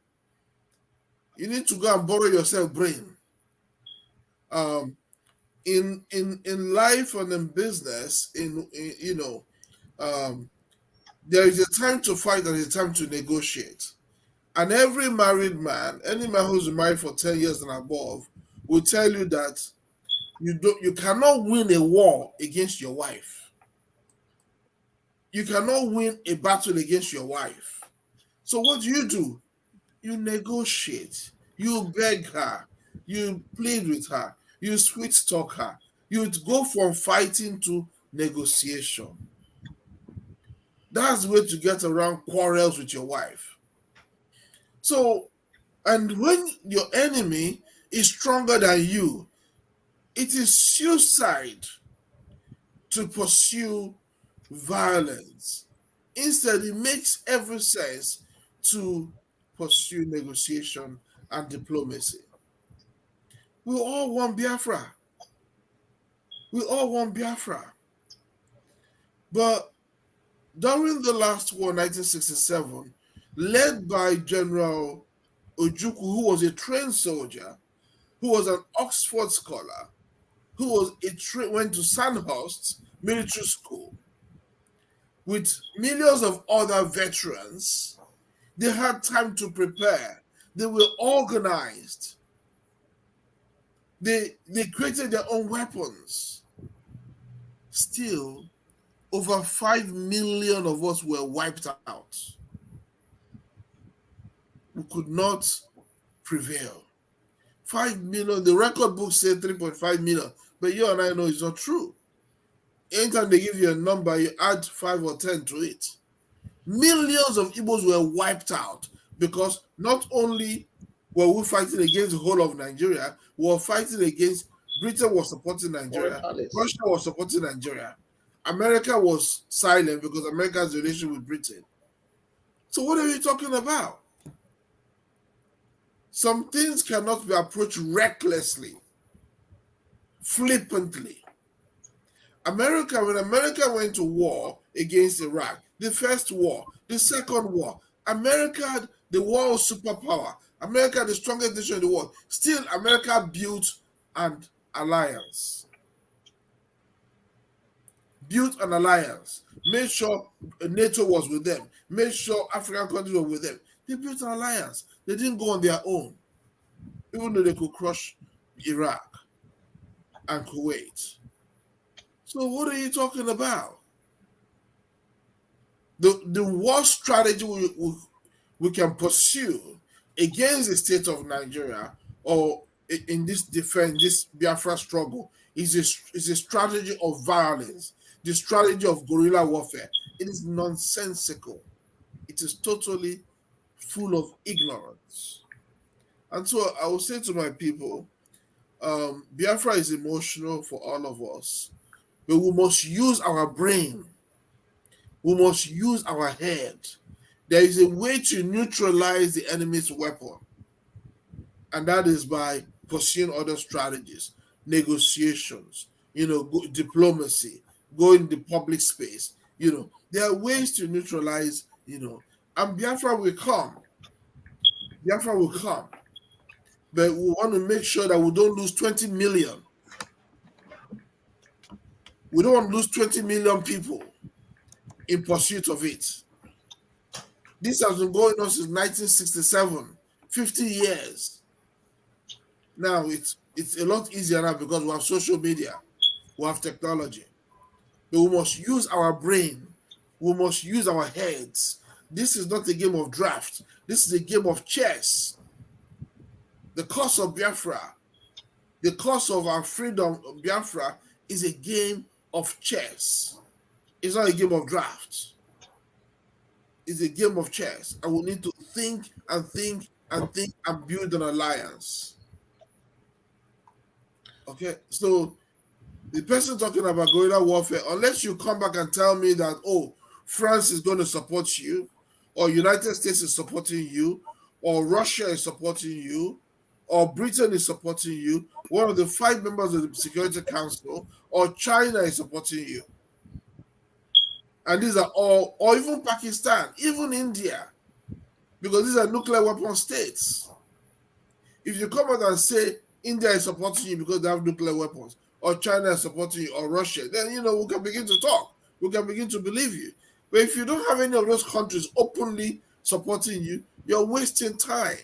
You need to go and borrow yourself brain. In life and in business, there is a time to fight and a time to negotiate. And every married man, any man who's married for 10 years and above, will tell you that you cannot win a war against your wife. You cannot win a battle against your wife. So what do? You negotiate. You beg her. You plead with her. You sweet talk her. You go from fighting to negotiation. That's the way to get around quarrels with your wife. So, and when your enemy is stronger than you, it is suicide to pursue violence. Instead, it makes every sense to pursue negotiation and diplomacy. We all want Biafra. We all want Biafra. But during the last war, 1967, led by General Ojukwu, who was a trained soldier, who was an Oxford scholar, who went to Sandhurst Military School, with millions of other veterans, they had time to prepare. They were organized. They created their own weapons. Still, over 5 million of us were wiped out. We could not prevail. 5 million, the record book said 3.5 million, but you and I know it's not true. Anytime they give you a number, you add 5 or 10 to it. Millions of Igbos were wiped out because not only were we fighting against the whole of Nigeria, we were fighting against, Britain was supporting Nigeria, Russia was supporting Nigeria. America was silent because America's relation with Britain. So what are you talking about? Some things cannot be approached recklessly, flippantly. When America went to war against Iraq, the first war, the second war, the world superpower, America, the strongest nation in the world. Still, America built an alliance. Made sure NATO was with them. Made sure African countries were with them. They built an alliance. They didn't go on their own, even though they could crush Iraq and Kuwait. So what are you talking about? The worst strategy we can pursue against the state of Nigeria or in this Biafra struggle is a strategy of violence, the strategy of guerrilla warfare. It is nonsensical. It is totally full of ignorance. And so I will say to my people, Biafra is emotional for all of us, but we must use our brain. We must use our head. There is a way to neutralize the enemy's weapon, and that is by pursuing other strategies, negotiations, diplomacy, go in the public space. There are ways to neutralize, and Biafra will come. Biafra will come. But we want to make sure that we don't lose 20 million. We don't want to lose 20 million people in pursuit of it. This has been going on since 1967, 50 years. Now it's a lot easier now because we have social media, we have technology. But we must use our brain. We must use our heads. This is not a game of draft. This is a game of chess. The cause of Biafra, the cause of our freedom of Biafra is a game of chess. It's not a game of draft. It's a game of chess. And we need to think and think and think and build an alliance. Okay, so the person talking about guerrilla warfare, unless you come back and tell me that, oh, France is going to support you, or United States is supporting you, or Russia is supporting you, or Britain is supporting you, one of the 5 members of the Security Council, or China is supporting you. And these are all, or even Pakistan, even India, because these are nuclear weapon states. If you come out and say India is supporting you because they have nuclear weapons, or China is supporting you, or Russia, then, we can begin to talk. We can begin to believe you. But if you don't have any of those countries openly supporting you, you're wasting time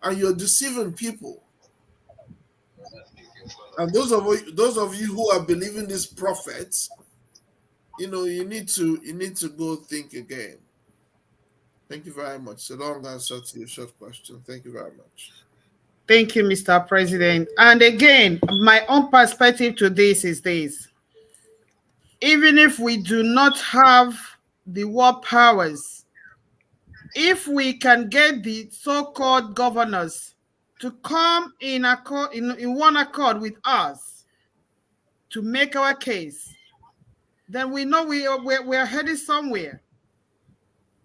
and you're deceiving people. And those of you who are believing these prophets, you need to go think again. Thank you very much. So long answer to your short question. Thank you very much. Thank you, Mr. President. And again, my own perspective to this is this. Even if we do not have the war powers, if we can get the so-called governors to come in one accord with us to make our case, then we know we're headed somewhere.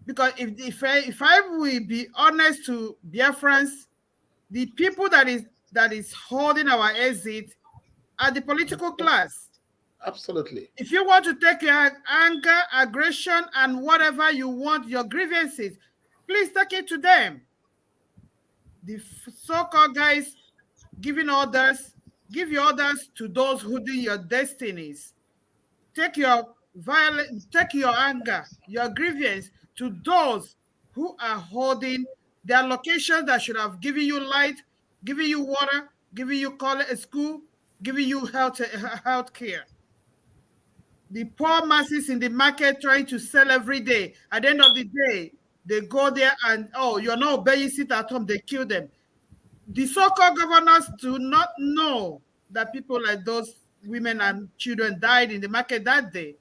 Because if I will be honest to Biafrans, the people that is holding our exit are the political class. Absolutely. If you want to take your anger, aggression, and whatever you want, your grievances, please take it to them. The so-called guys give your orders to those holding your destinies. Take your anger, your grievance to those who are holding their locations that should have given you light, giving you water, giving you college, school, giving you health care. The poor masses in the market trying to sell every day. At the end of the day, they go there and, oh, you're not obeying, sit at home, they kill them. The so-called governors do not know that people like those women and children died in the market that day,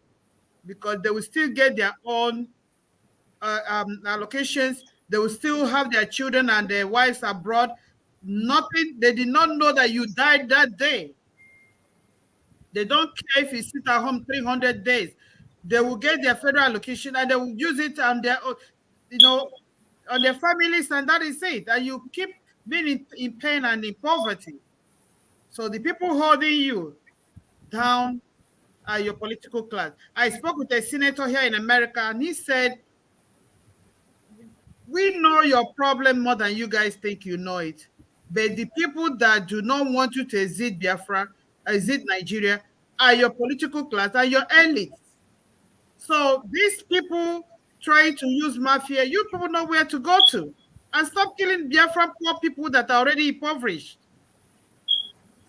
because they will still get their own allocations. They will still have their children and their wives abroad. Nothing, they did not know that you died that day. They don't care if you sit at home 300 days. They will get their federal allocation and they will use it on their own, on their families, and that is it. And you keep being in pain and in poverty. So the people holding you down are your political class. I spoke with a senator here in America, and he said We know your problem more than you guys think you know it. But the people that do not want you to exit Biafra, exit Nigeria, are your political class and your elites. So these people trying to use mafia, you people know where to go to. And stop killing Biafran poor people that are already impoverished.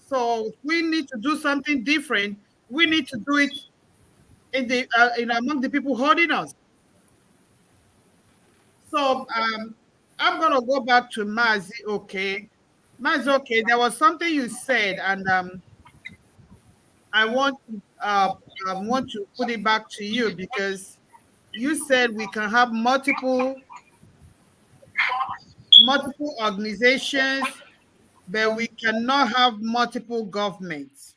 So we need to do something different. We need to do it in among the people holding us. So I'm gonna go back to Mazi. Okay, Mazi. Okay, there was something you said, and I want I want to put it back to you because you said we can have multiple organizations, but we cannot have multiple governments.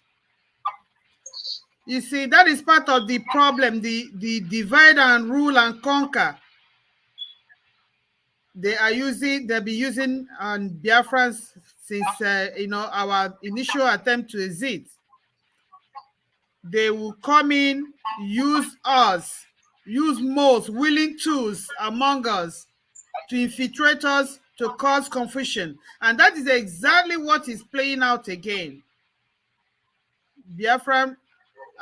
You see, that is part of the problem, the divide and rule and conquer. They'll be using on Biafrans since, our initial attempt to exit. They will come in, use us, use most willing tools among us to infiltrate us, to cause confusion. And that is exactly what is playing out again. Biafran,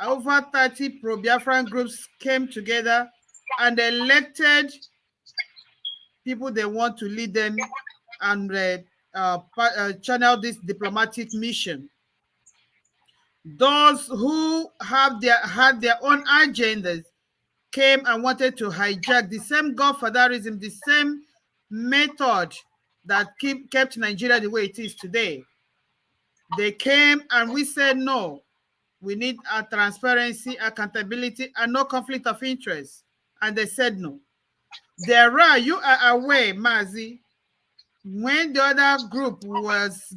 over 30 pro-Biafran groups came together and elected people they want to lead them and channel this diplomatic mission. Those who had their own agendas came and wanted to hijack the same godfatherism, the same method that kept Nigeria the way it is today. They came and we said no. We need a transparency, accountability, and no conflict of interest. And they said no. You are aware, Mazi, when the other group was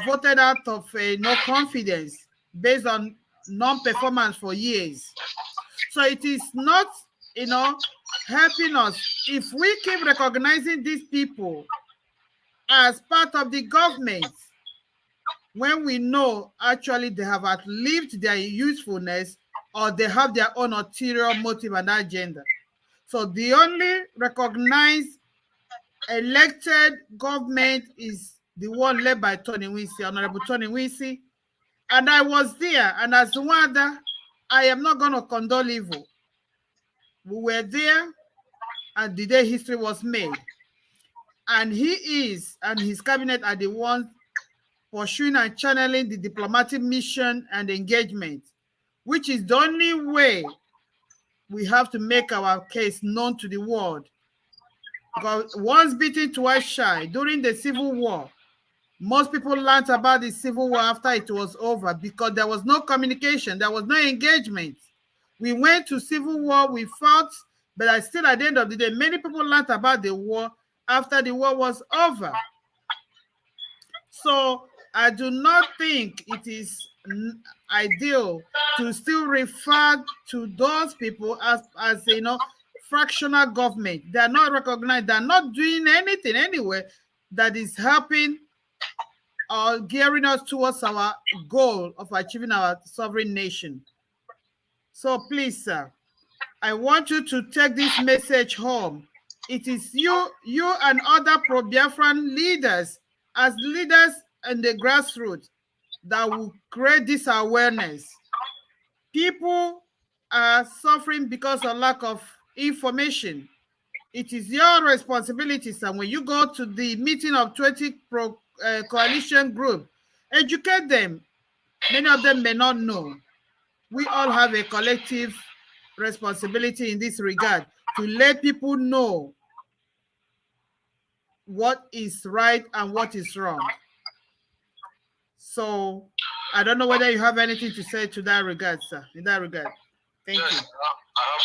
voted out of no confidence based on non-performance for years. So it is not, helping us. If we keep recognizing these people as part of the government, when we know actually they have outlived their usefulness or they have their own ulterior motive and agenda. So the only recognized elected government is the one led by Tony Wincy, Honorable Tony Wincy. And I was there, and as Wanda, I am not going to condone evil. We were there, and the day history was made. And and his cabinet are the ones pursuing and channeling the diplomatic mission and engagement, which is the only way we have to make our case known to the world. Because once beaten, twice shy. During the Civil War, most people learned about the Civil War after it was over because there was no communication, there was no engagement. We went to Civil War, we fought, but still at the end of the day, many people learned about the war after the war was over. So I do not think it is ideal to still refer to those people as fractional government. They are not recognized. They are not doing anything anyway that is helping or gearing us towards our goal of achieving our sovereign nation. So please, sir, I want you to take this message home. It is you and other pro-Biafran leaders, as leaders in the grassroots, that will create this awareness. People are suffering because of lack of information. It is your responsibility, sir. When you go to the meeting of 20 coalition group, educate them. Many of them may not know. We all have a collective responsibility in this regard to let people know what is right and what is wrong. So I don't know whether you have anything to say to that regard, sir. In that regard, thank you. I have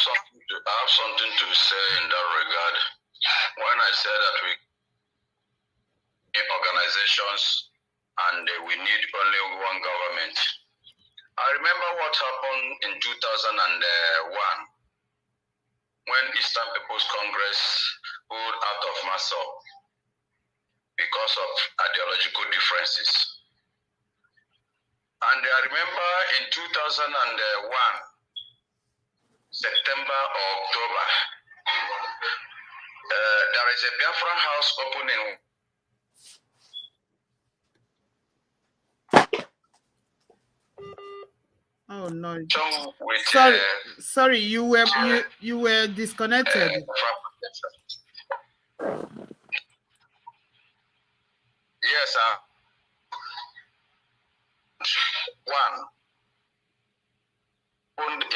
something to say in that regard. When I said that we need organizations and we need only one government, I remember what happened in 2001 when Eastern People's Congress pulled out of Massob because of ideological differences. And I remember in 2001, September or October, there is a Biafran house opening. Oh no! With, sorry, you were disconnected. Yes, one owned in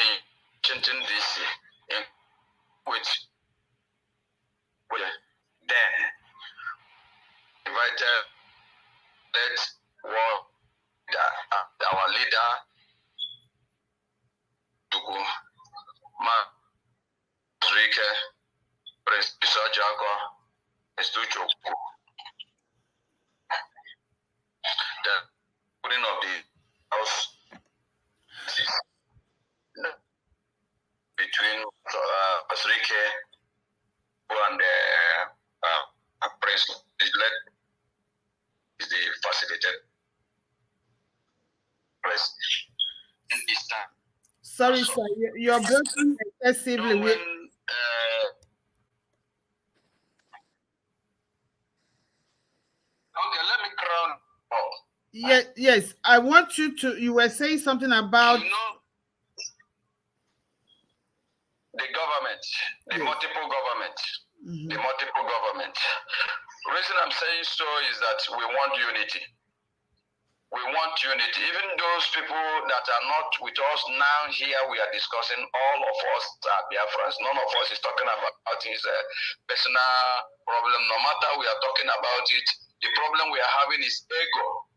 Washington DC, which then invited our leader to go, Rbgie, President Jago, Estuchoku. The putting of the house between Rbgie and Prince is the facilitated press in this time. Sorry, sir, you're breaking excessively. Okay, let me crown. Yes. I want you to. You were saying something about the government, the multiple government, the multiple government. The reason I'm saying so is that we want unity. We want unity. Even those people that are not with us now here, we are discussing, all of us are Biafrans. None of us is talking about his personal problem. No matter we are talking about it, the problem we are having is ego.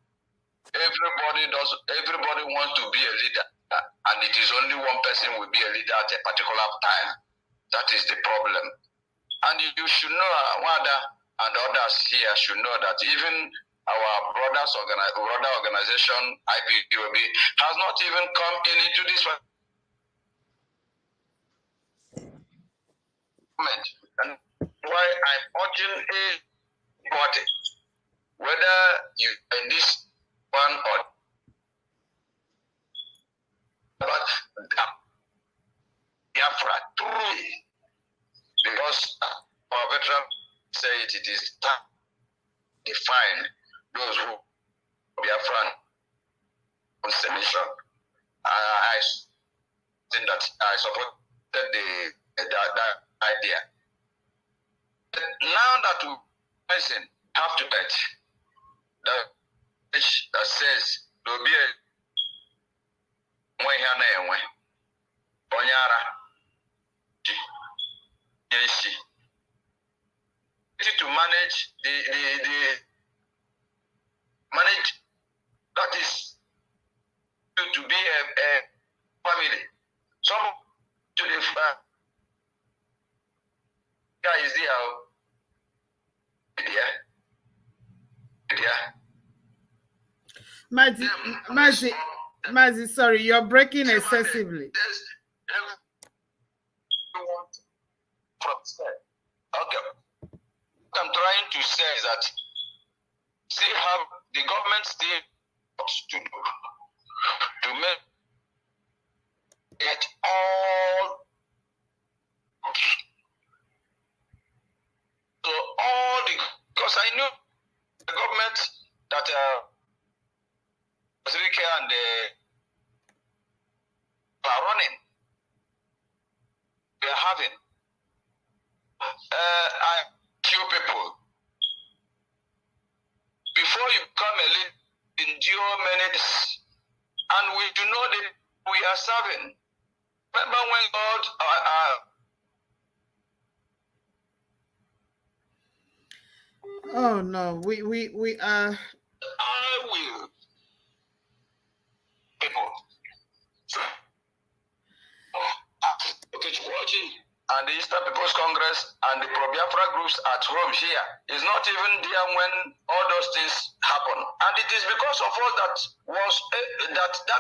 Everybody wants to be a leader, and it is only one person will be a leader at a particular time. That is the problem. And you should know, Wada and others here should know that even our brother organization, IPOB, has not even come into this moment. And why I'm urging everybody, whether you in this one or Biafra, truly, because our veterans say it is time to define those who Biafran constellation. I think that I supported that idea. Now that we have to bet that says there'll be a to manage manage, that is to be a family. Some to the guy is there. Mazi, sorry, you're breaking excessively. Okay. What I'm trying to say is that still have the government still to do to make it all so all the, because I knew the government that Rbgie and are running, they are having few people. Before you become a leader, endure minutes, and we do know that we are serving. Remember when God oh no, we are. I will people. So, watching and the Eastern People's Congress and the Pro-Biafra groups at home here is not even there when all those things happen. And it is because of us that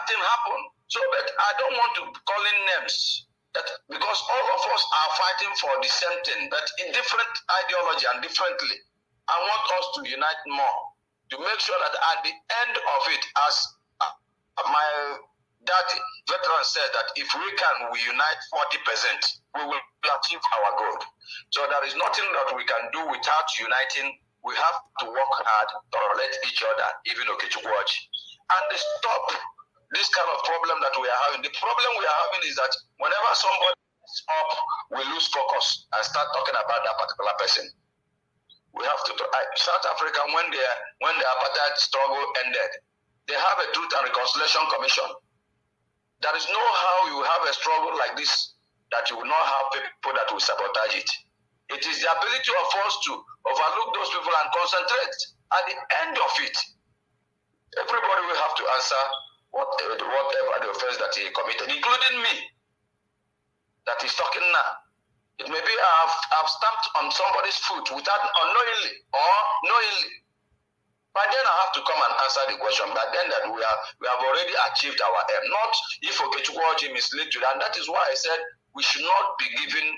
thing happened. So, but I don't want to call in names. That because all of us are fighting for the same thing, but in different ideology and differently. I want us to unite more to make sure that at the end of it, as my that veteran said that if we unite 40%, we will achieve our goal. So there is nothing that we can do without uniting. We have to work hard to relate each other, even Okechukwu, and stop this kind of problem that we are having. The problem we are having is that whenever somebody is up, we lose focus and start talking about that particular person. We have to. South Africa, when the apartheid struggle ended, they have a Truth and Reconciliation Commission. There is no how you have a struggle like this that you will not have people that will sabotage it. It is the ability of us to overlook those people and concentrate. At the end of it, everybody will have to answer whatever the offense that he committed, including me, that he's talking now. It may be I've stamped on somebody's foot without unknowingly or knowingly. But then I have to come and answer the question. But then that we have already achieved our aim. Not if Okechukwu mislead you. And that is why I said we should not be giving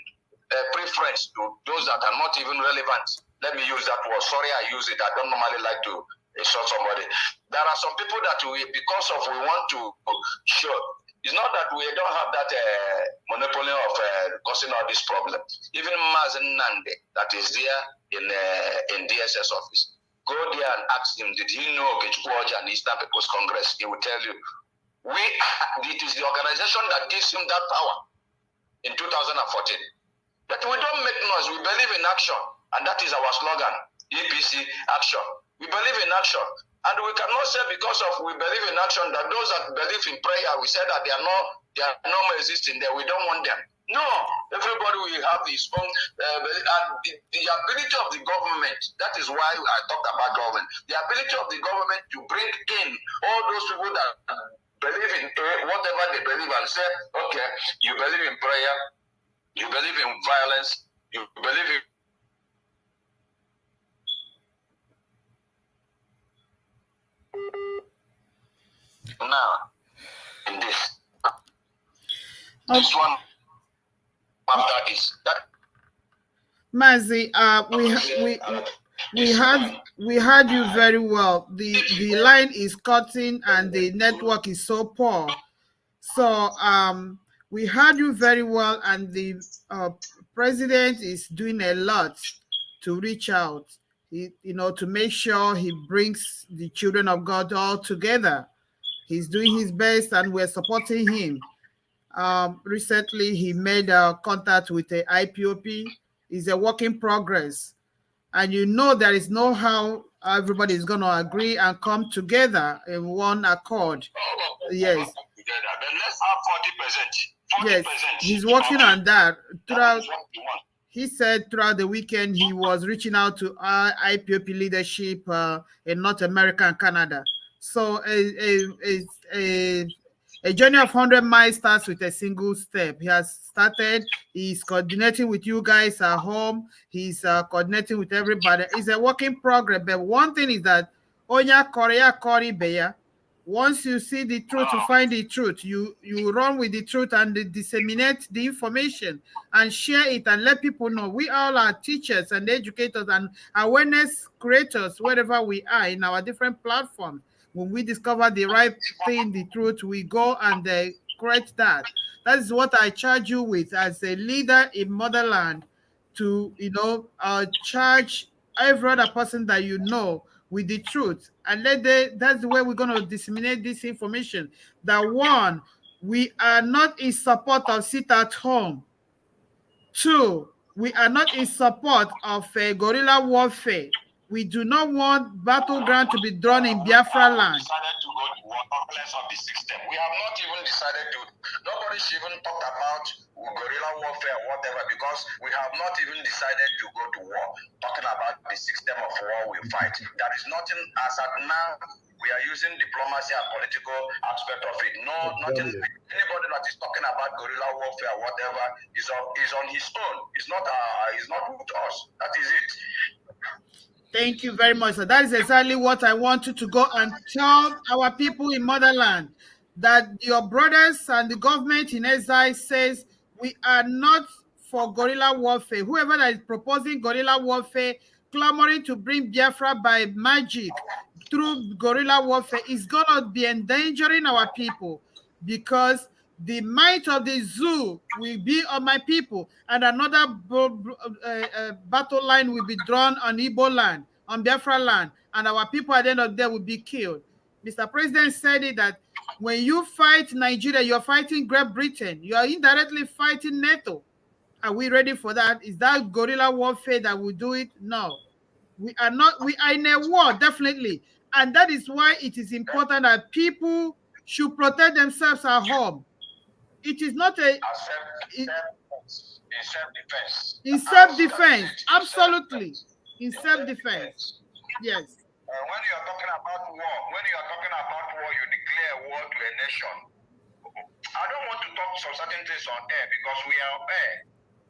preference to those that are not even relevant. Let me use that word. Sorry, I use it. I don't normally like to insult somebody. There are some people that we want to show. It's not that we don't have that monopoly of causing all this problem. Even Mazen Nande, that is there in DSS office, go there and ask him, did he know Okechukwu and Eastern People's Congress? He will tell you. It is the organization that gives him that power in 2014. But we don't make noise. We believe in action. And that is our slogan, EPC, action. We believe in action. And we cannot say because of we believe in action that those that believe in prayer, we say that they are no more existing there. We don't want them. No, everybody will have his own and the ability of the government. That is why I talked about government. The ability of the government to bring in all those people that believe in whatever they believe and say, okay, you believe in prayer, you believe in violence, you believe in now in this. This one after this. Mazi, we heard you very well. The line is cutting and the network is so poor. So we heard you very well, and the president is doing a lot to reach out, to make sure he brings the children of God all together. He's doing his best, and we're supporting him. Recently, he made contact with the IPOP. It's a work in progress. And there is no how everybody is going to agree and come together in one accord. Yes. Then let's have 40%. Yes, he's working on that. He said throughout the weekend he was reaching out to IPOP leadership in North America and Canada. So a journey of 100 miles starts with a single step. He has started. He's coordinating with you guys at home. He's coordinating with everybody. It's a work in progress. But one thing is that Onya Korea Kori Beya. Once you see the truth, you find the truth. You run with the truth and disseminate the information and share it and let people know. We all are teachers and educators and awareness creators wherever we are in our different platforms. When we discover the right thing, the truth, we go and correct that. That is what I charge you with as a leader in motherland, to charge every other person that with the truth, and that's the way we're going to disseminate this information. That one, we are not in support of sit at home. Two, we are not in support of guerrilla warfare. We do not want battleground to be drawn in Biafra land. Decided to go to war, regardless of the system. We have not even decided to. Nobody should even talk about guerrilla warfare or whatever, because we have not even decided to go to war. Talking about the system of war we fight. There is nothing as at now. We are using diplomacy and political aspect of it. No, nothing. Anybody that is talking about guerrilla warfare or whatever is on his own. It's not with us. That is it. Thank you very much. So that is exactly what I want you to go and tell our people in motherland, that your brothers and the government in exile says we are not for guerrilla warfare. Whoever that is proposing guerrilla warfare, clamoring to bring Biafra by magic through guerrilla warfare, is going to be endangering our people. because the might of the zoo will be on my people, and another battle line will be drawn on Igbo land, on Biafra land, and our people at the end of the day will be killed. Mr. President said it that when you fight Nigeria, you're fighting Great Britain. You are indirectly fighting NATO. Are we ready for that? Is that guerrilla warfare that will do it? No. We are not. We are in a war, definitely. And that is why it is important that people should protect themselves at home. It is not a... In self-defense. Absolutely. In self-defense. Yes. When you are talking about war, you declare war to a nation. I don't want to talk some certain things on air because we are on air.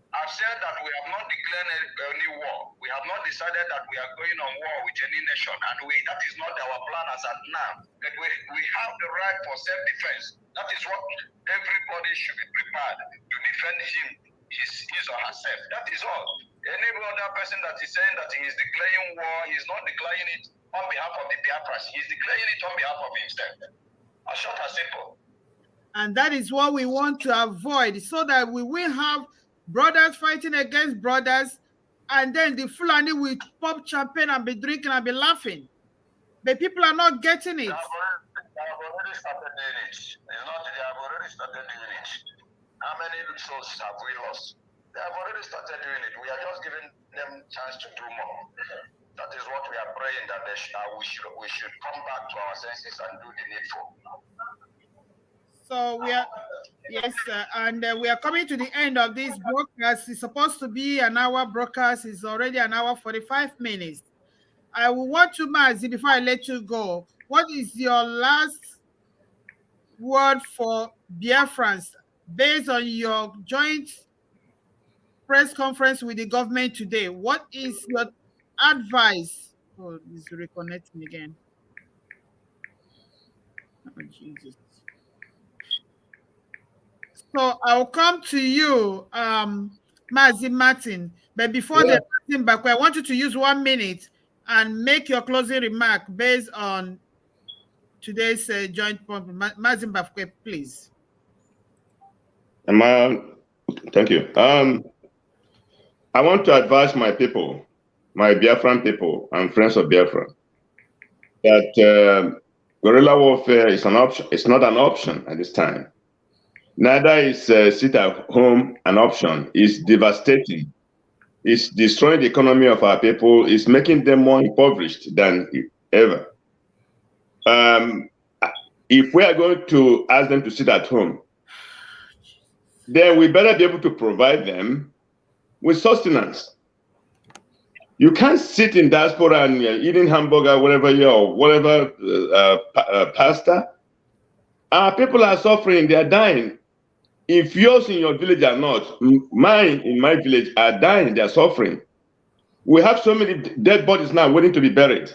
I've said that we have not declared any war. We have not decided that we are going on war with any nation, and that is not our plan as at now. But we have the right for self-defense. That is what everybody should be prepared to defend his or herself. That is all. Any other person that is saying that he is declaring war, he is not declaring it on behalf of the Biafras. He is declaring it on behalf of himself. As short as simple. And that is what we want to avoid, so that we will have brothers fighting against brothers, and then the Fulani will pop champagne and be drinking and be laughing. But people are not getting it. They have already started doing it. They have already started doing it. How many souls have we lost? They have already started doing it. We are just giving them a chance to do more. That is what we are praying, that we should come back to our senses and do the needful. So we are, yes, and we are coming to the end of this broadcast. It's supposed to be an hour broadcast. It's already an hour 45 minutes. I will want to, Mazi, before I let you go, what is your last word for Biafrans based on your joint press conference with the government today? What is your advice? Oh, it's reconnecting again. Oh, Jesus. So I'll come to you, Mazi Martin. But before the back, I want you to use 1 minute and make your closing remark based on today's joint point. Mazi Mbakwe, please. Thank you. I want to advise my people, my Biafran people and friends of Biafra, that guerrilla warfare is an option. It's not an option at this time. Neither is sit at home an option. It's devastating. It's destroying the economy of our people. It's making them more impoverished than ever. If we are going to ask them to sit at home, then we better be able to provide them with sustenance. You can't sit in diaspora and eating hamburger, whatever pasta. Our people are suffering. They are dying. If yours in your village are not, mine in my village are dying, they are suffering. We have so many dead bodies now waiting to be buried.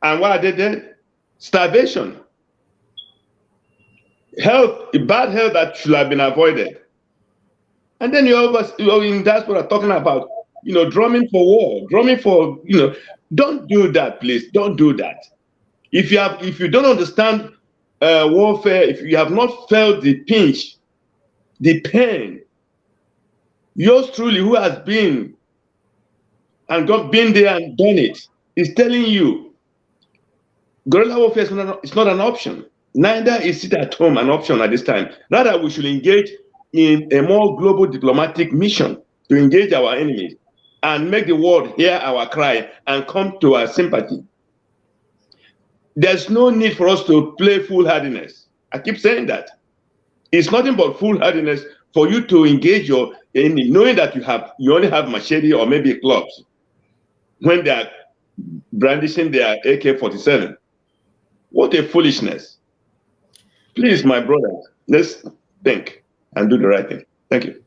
And why are they dead? Starvation. Health, bad health that should have been avoided. And then you're in diaspora talking about, drumming for war, drumming for, don't do that, please. Don't do that. If you don't understand warfare, if you have not felt the pinch, the pain, yours truly, who has been and been there and done it, is telling you guerrilla warfare is not an option. Neither is sit at home an option at this time. Rather, we should engage in a more global diplomatic mission to engage our enemies and make the world hear our cry and come to our sympathy. There's no need for us to play foolhardiness. I keep saying that. It's nothing but foolhardiness for you to engage your enemy, knowing that you only have machete or maybe clubs when they are brandishing their AK-47. What a foolishness. Please, my brother, let's think and do the right thing. Thank you.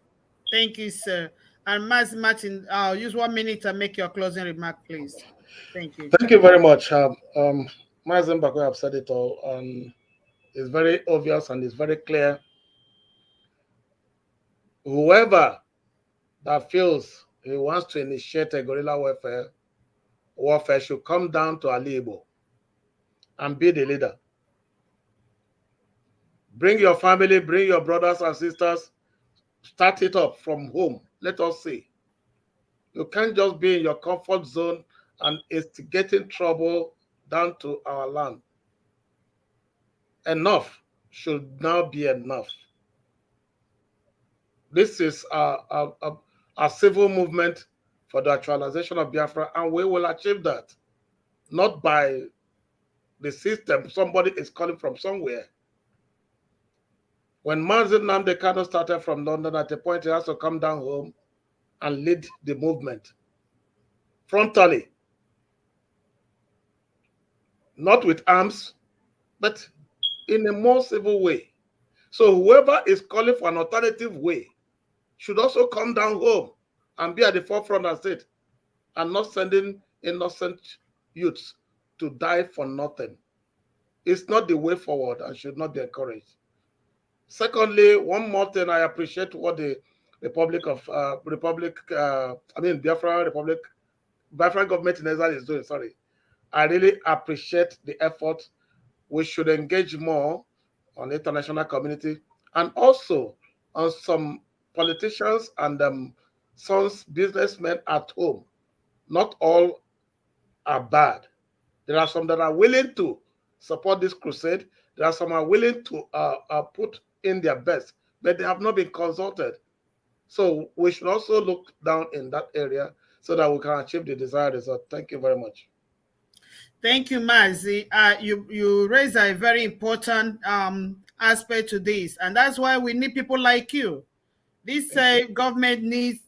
Thank you, sir. And Mazi Martin, I'll use 1 minute to make your closing remark, please. Thank you. Thank you very much. Mazi Mbakwe have said it all. It's very obvious and it's very clear. Whoever that feels he wants to initiate a guerrilla warfare should come down to Ali Igbo and be the leader. Bring your family, bring your brothers and sisters, start it up from home. Let us see. You can't just be in your comfort zone and instigating trouble down to our land. Enough should now be enough. This is a civil movement for the actualization of Biafra, and we will achieve that. Not by the system. Somebody is calling from somewhere. When Mazi Nnamdi Kanu started from London, at a point he has to come down home and lead the movement frontally. Not with arms, but in a more civil way. So whoever is calling for an alternative way should also come down home and be at the forefront and say it, and not sending innocent youths to die for nothing. It's not the way forward and should not be encouraged. Secondly, one more thing, I appreciate what the Biafra government in Israel is doing. Sorry, I really appreciate the effort. We should engage more on the international community and also on some politicians and some businessmen at home. Not all are bad. There are some that are willing to support this crusade. There are some are willing to put in their best, but they have not been consulted. So we should also look down in that area so that we can achieve the desired result. Thank you very much. Thank you, Mazi. You raise a very important aspect to this, and that's why we need people like you. This government needs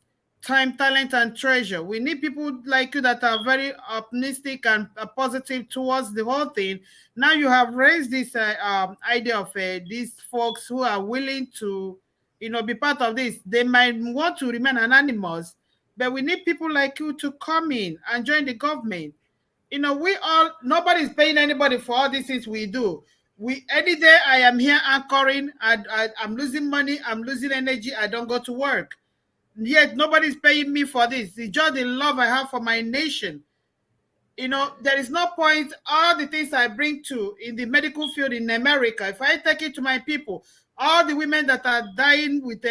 time, talent, and treasure. We need people like you that are very optimistic and positive towards the whole thing. Now you have raised this idea of these folks who are willing to, be part of this. They might want to remain anonymous, but we need people like you to come in and join the government. Nobody's paying anybody for all these things we do. Any day I am here anchoring, I'm losing money, I'm losing energy, I don't go to work. Yet nobody's paying me for this. It's just the love I have for my nation. There is no point, all the things I bring to in the medical field in America, if I take it to my people, all the women that are dying with,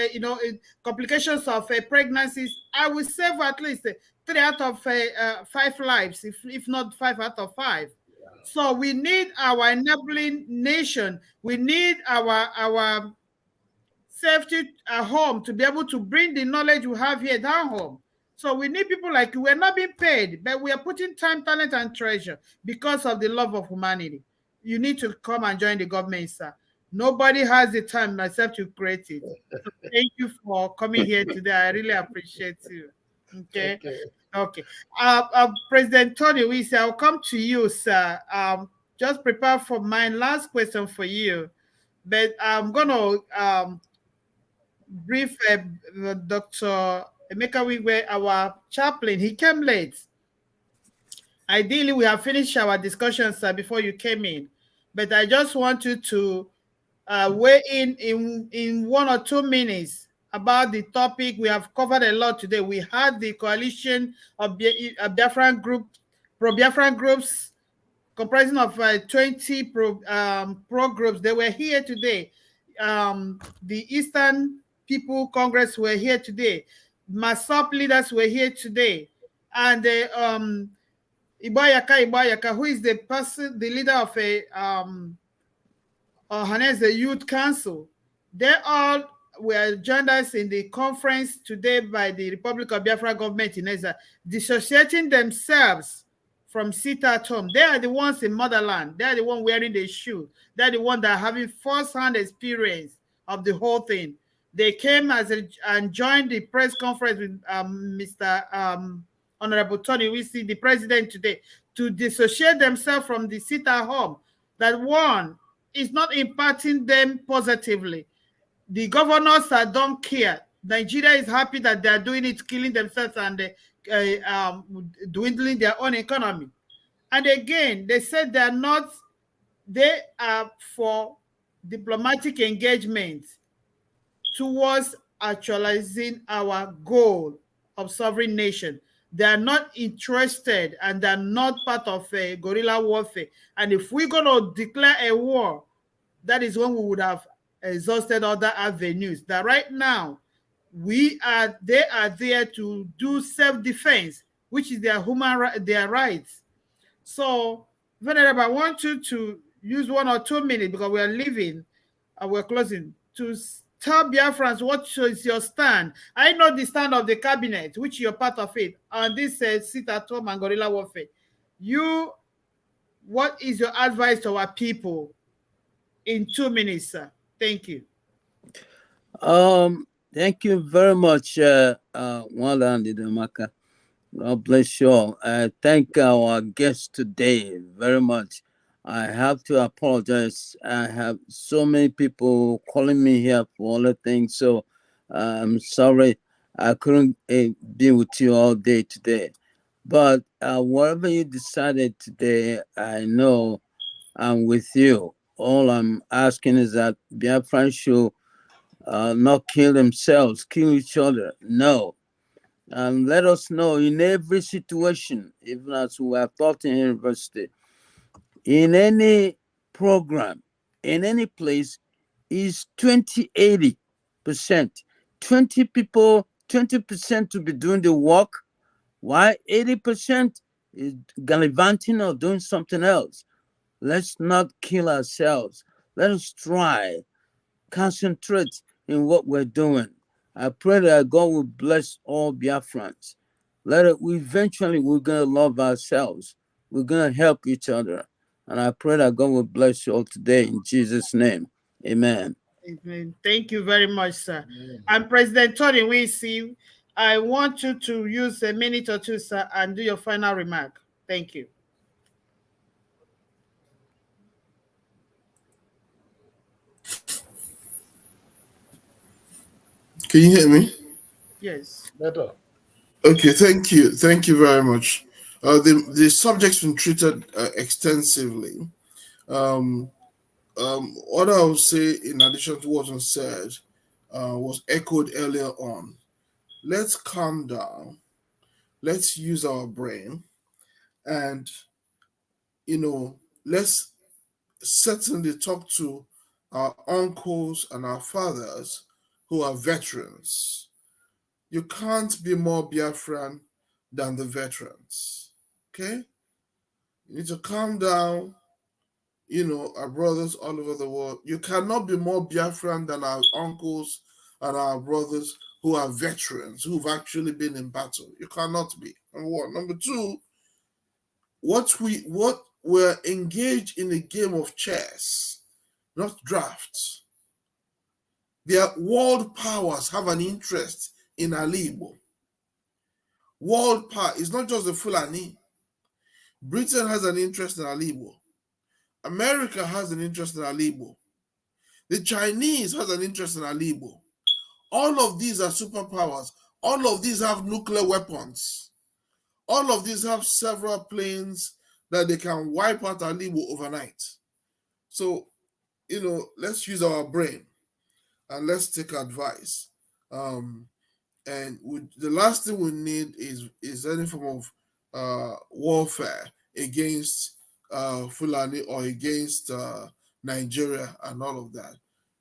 complications of pregnancies, I will save at least 3 out of 5 lives, if not 5 out of 5. Yeah. So we need our enabling nation. We need our safety at home to be able to bring the knowledge we have here down home. So we need people like you. We're not being paid, but we are putting time, talent, and treasure because of the love of humanity. You need to come and join the government, sir. Nobody has the time except to create it. So thank you for coming here today. I really appreciate you. Okay. Okay. President Tony, I'll come to you, sir. Just prepare for my last question for you, but I'm gonna brief Dr. Emeka Wigwe, our chaplain. He came late. Ideally, we have finished our discussion, sir, before you came in, but I just want you to weigh in 1 or 2 minutes about the topic. We have covered a lot today. We had the coalition of Biafran pro-Biafran groups comprising of 20 pro groups. They were here today. The Eastern People Congress were here today. Massob leaders were here today. And Ibayaka, who is the leader of the Youth Council, they all were joined us in the conference today by the Republic of Biafra government in Israel, dissociating themselves from sit at home. They are the ones in motherland. They are the ones wearing the shoe. They are the ones that are having first-hand experience of the whole thing. They came and joined the press conference with Mr. Honorable Tony, we see the president today, to dissociate themselves from the sit at home. That one is not impacting them positively. The governors don't care. Nigeria is happy that they are doing it, killing themselves and dwindling their own economy. And again, they said they are for diplomatic engagement towards actualizing our goal of sovereign nation. They are not interested and they're not part of a guerrilla warfare. And if we're going to declare a war, that is when we would have exhausted other avenues. That right now, they are there to do self-defense, which is their their rights. So, Venerable, I want you to use 1 or 2 minutes because we are leaving, we're closing, to tell Biafrans what is your stand. I know the stand of the cabinet, which you're part of it, on this sit at home and guerrilla warfare. What is your advice to our people in 2 minutes, sir? Thank you. Thank you very much, Wanda Aladinmma. God bless you all. I thank our guest today very much. I have to apologize. I have so many people calling me here for other things, so I'm sorry I couldn't be with you all day today. But whatever you decided today, I know I'm with you. All I'm asking is that Biafran should not kill themselves, kill each other. No. And let us know in every situation, even as we have taught in university, in any program, in any place, is 20-80%. 20 people, 20% to be doing the work, while 80% is gallivanting or doing something else. Let's not kill ourselves. Let us try, concentrate in what we're doing. I pray that God will bless all Biafrans. Eventually we're gonna love ourselves. We're gonna help each other. And I pray that God will bless you all today in Jesus' name. Amen. Amen. Thank you very much, sir. And President Tony, we see. I want you to use a minute or two, sir, and do your final remark. Thank you. Can you hear me? Yes. Better. Okay, thank you. Thank you very much. The subject's been treated extensively. What I would say, in addition to what was said, was echoed earlier on. Let's calm down. Let's use our brain, and let's certainly talk to our uncles and our fathers who are veterans. You can't be more Biafran than the veterans. Okay? You need to calm down. Our brothers all over the world. You cannot be more Biafran than our uncles and our brothers who are veterans, who've actually been in battle. You cannot be. Number one. Number two, we're engaged in a game of chess, not drafts. Their world powers have an interest in Ali Igbo. World power is not just the Fulani. Britain has an interest in Ali Igbo. America has an interest in Ali Igbo. The Chinese has an interest in Ali Igbo. All of these are superpowers. All of these have nuclear weapons. All of these have several planes that they can wipe out Ali Igbo overnight. So, let's use our brain and let's take advice. And the last thing we need is any form of warfare against Fulani or against Nigeria and all of that.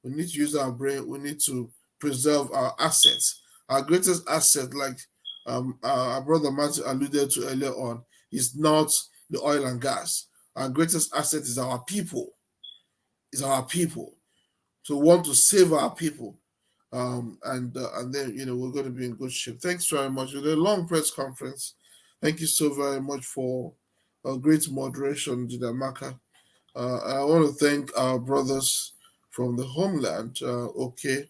We need to use our brain. We need to preserve our assets. Our greatest asset, like our brother Martin alluded to earlier on, is not the oil and gas. Our greatest asset is our people. Is our people. So we want to save our people. And then we're going to be in good shape. Thanks very much. It was a long press conference. Thank you so very much for a great moderation, Jidamaka. I want to thank our brothers from the homeland, Okeoji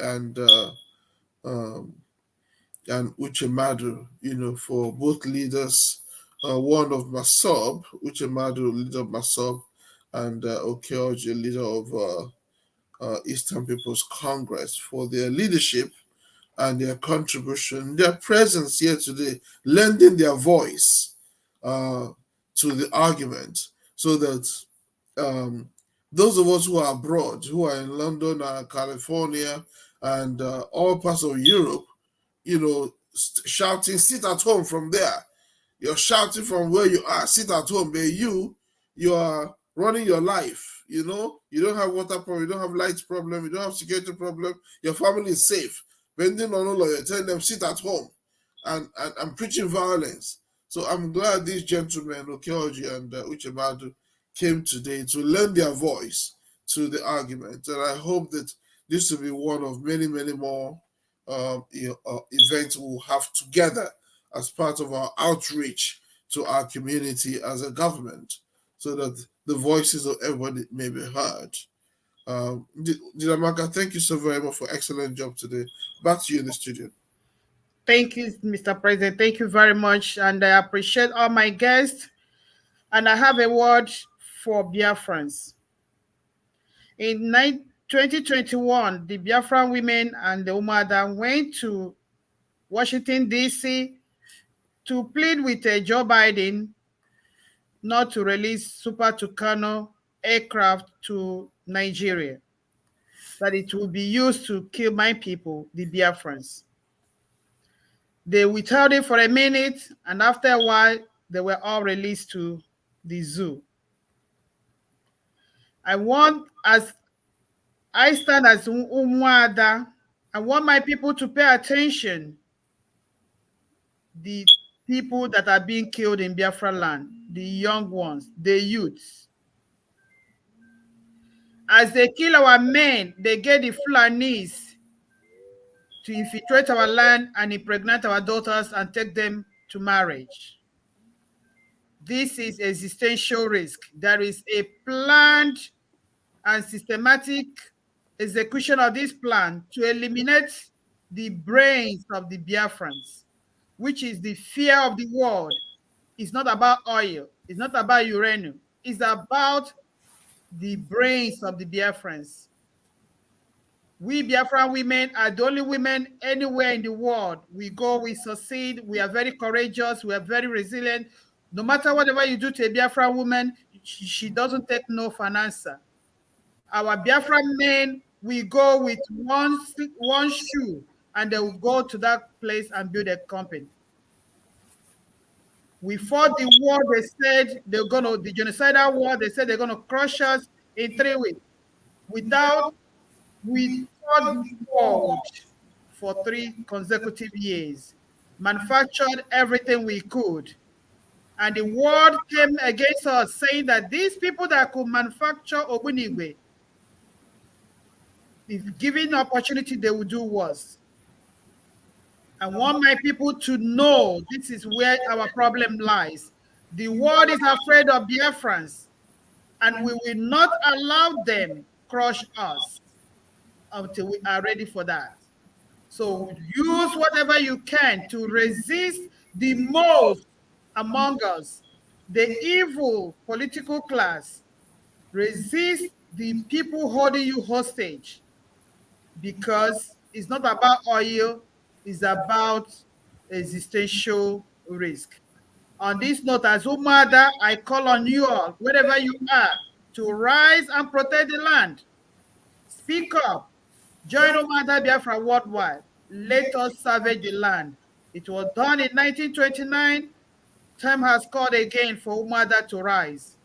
and Uchemadu, for both leaders. One of Massob, Uchemadu, leader of Massob, and Okeoji, leader of Eastern People's Congress, for their leadership and their contribution, their presence here today, lending their voice to the argument, so that those of us who are abroad, who are in London and California and all parts of Europe, shouting, sit at home from there. You're shouting from where you are, sit at home, but you are running your life. You know, you don't have water problem, you don't have lights problem, you don't have security problem. Your family is safe. Bending on all of you, telling them sit at home and preaching violence. So I'm glad these gentlemen, Okeoji and Uchebadu, came today to lend their voice to the argument. And I hope that this will be one of many, many more events we'll have together as part of our outreach to our community as a government, so that the voices of everybody may be heard. Didamaka, thank you so very much for excellent job today. Back to you in the studio. Thank you, Mr. President. Thank you very much. And I appreciate all my guests. And I have a word for Biafrans. In 2021, the Biafran women and the Umada went to Washington, D.C. to plead with Joe Biden not to release Super Tucano aircraft to Nigeria, that it will be used to kill my people, the Biafrans. They withheld it for a minute, and after a while, they were all released to the zoo. I want, as I stand as Umwada, I want my people to pay attention. The people that are being killed in Biafra land, the young ones, the youths. As they kill our men, they get the Fulanis to infiltrate our land and impregnate our daughters and take them to marriage. This is existential risk. There is a planned and systematic execution of this plan to eliminate the brains of the Biafrans, which is the fear of the world. It's not about oil. It's not about uranium. It's about the brains of the Biafrans. We Biafran women are the only women anywhere in the world. We go, we succeed. We are very courageous. We are very resilient. No matter whatever you do to a Biafran woman, she doesn't take no for an answer. Our Biafran men, we go with one shoe and they will go to that place and build a company. We fought the war, they said they're going to, the genocidal war, they said they're going to crush us in 3 weeks. We fought the world for 3 consecutive years, manufactured everything we could. And the world came against us saying that these people that could manufacture Ogbunigwe, if given opportunity, they would do worse. I want my people to know this is where our problem lies. The world is afraid of Biafrans, and we will not allow them crush us until we are ready for that. So use whatever you can to resist the most among us, the evil political class. Resist the people holding you hostage, because it's not about oil, it's about existential risk. On this note, as Umada, I call on you all, wherever you are, to rise and protect the land. Speak up. Join Umada Biafra worldwide. Let us salvage the land. It was done in 1929. Time has called again for Umada to rise,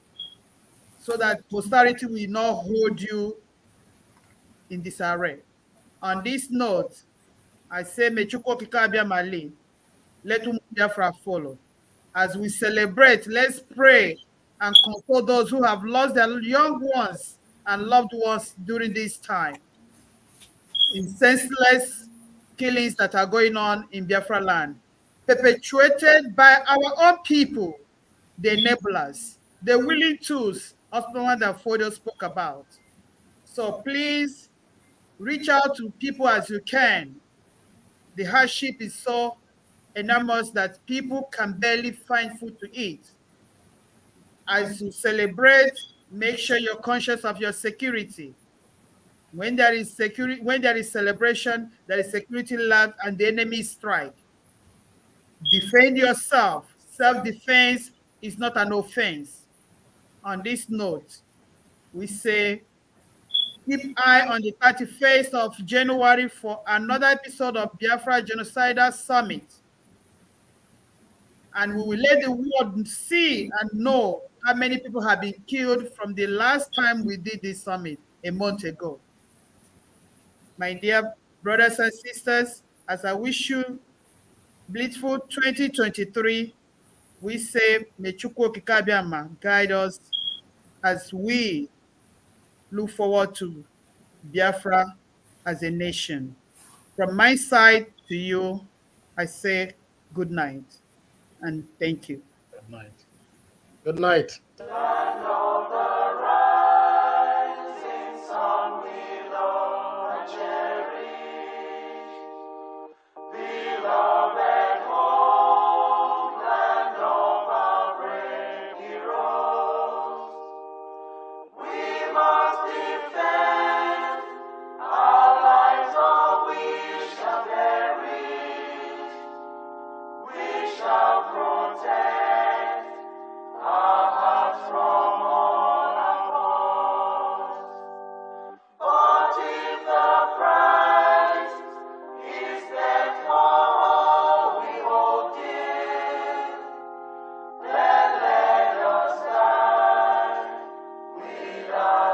so that posterity will not hold you in disarray. On this note, I say, Mechukwu Kikabia Mali, let Biafra follow. As we celebrate, let's pray and console those who have lost their young ones and loved ones during this time, in senseless killings that are going on in Biafra land, perpetuated by our own people, the enablers, the willing tools, Osman that Fodo spoke about. So please reach out to people as you can. The hardship is so enormous that people can barely find food to eat. As you celebrate, make sure you're conscious of your security. When there is celebration, there is security alert and the enemy strike. Defend yourself. Self-defense is not an offense. On this note, we say, keep eye on the 31st of January for another episode of Biafra Genocidal Summit. and we will let the world see and know how many people have been killed from the last time we did this summit a month ago. My dear brothers and sisters, as I wish you blissful 2023, we say, may Chukwu Okike Abiama guide us as we look forward to Biafra as a nation. From my side to you, I say good night and thank you. Good night. Good night. Let us stand with our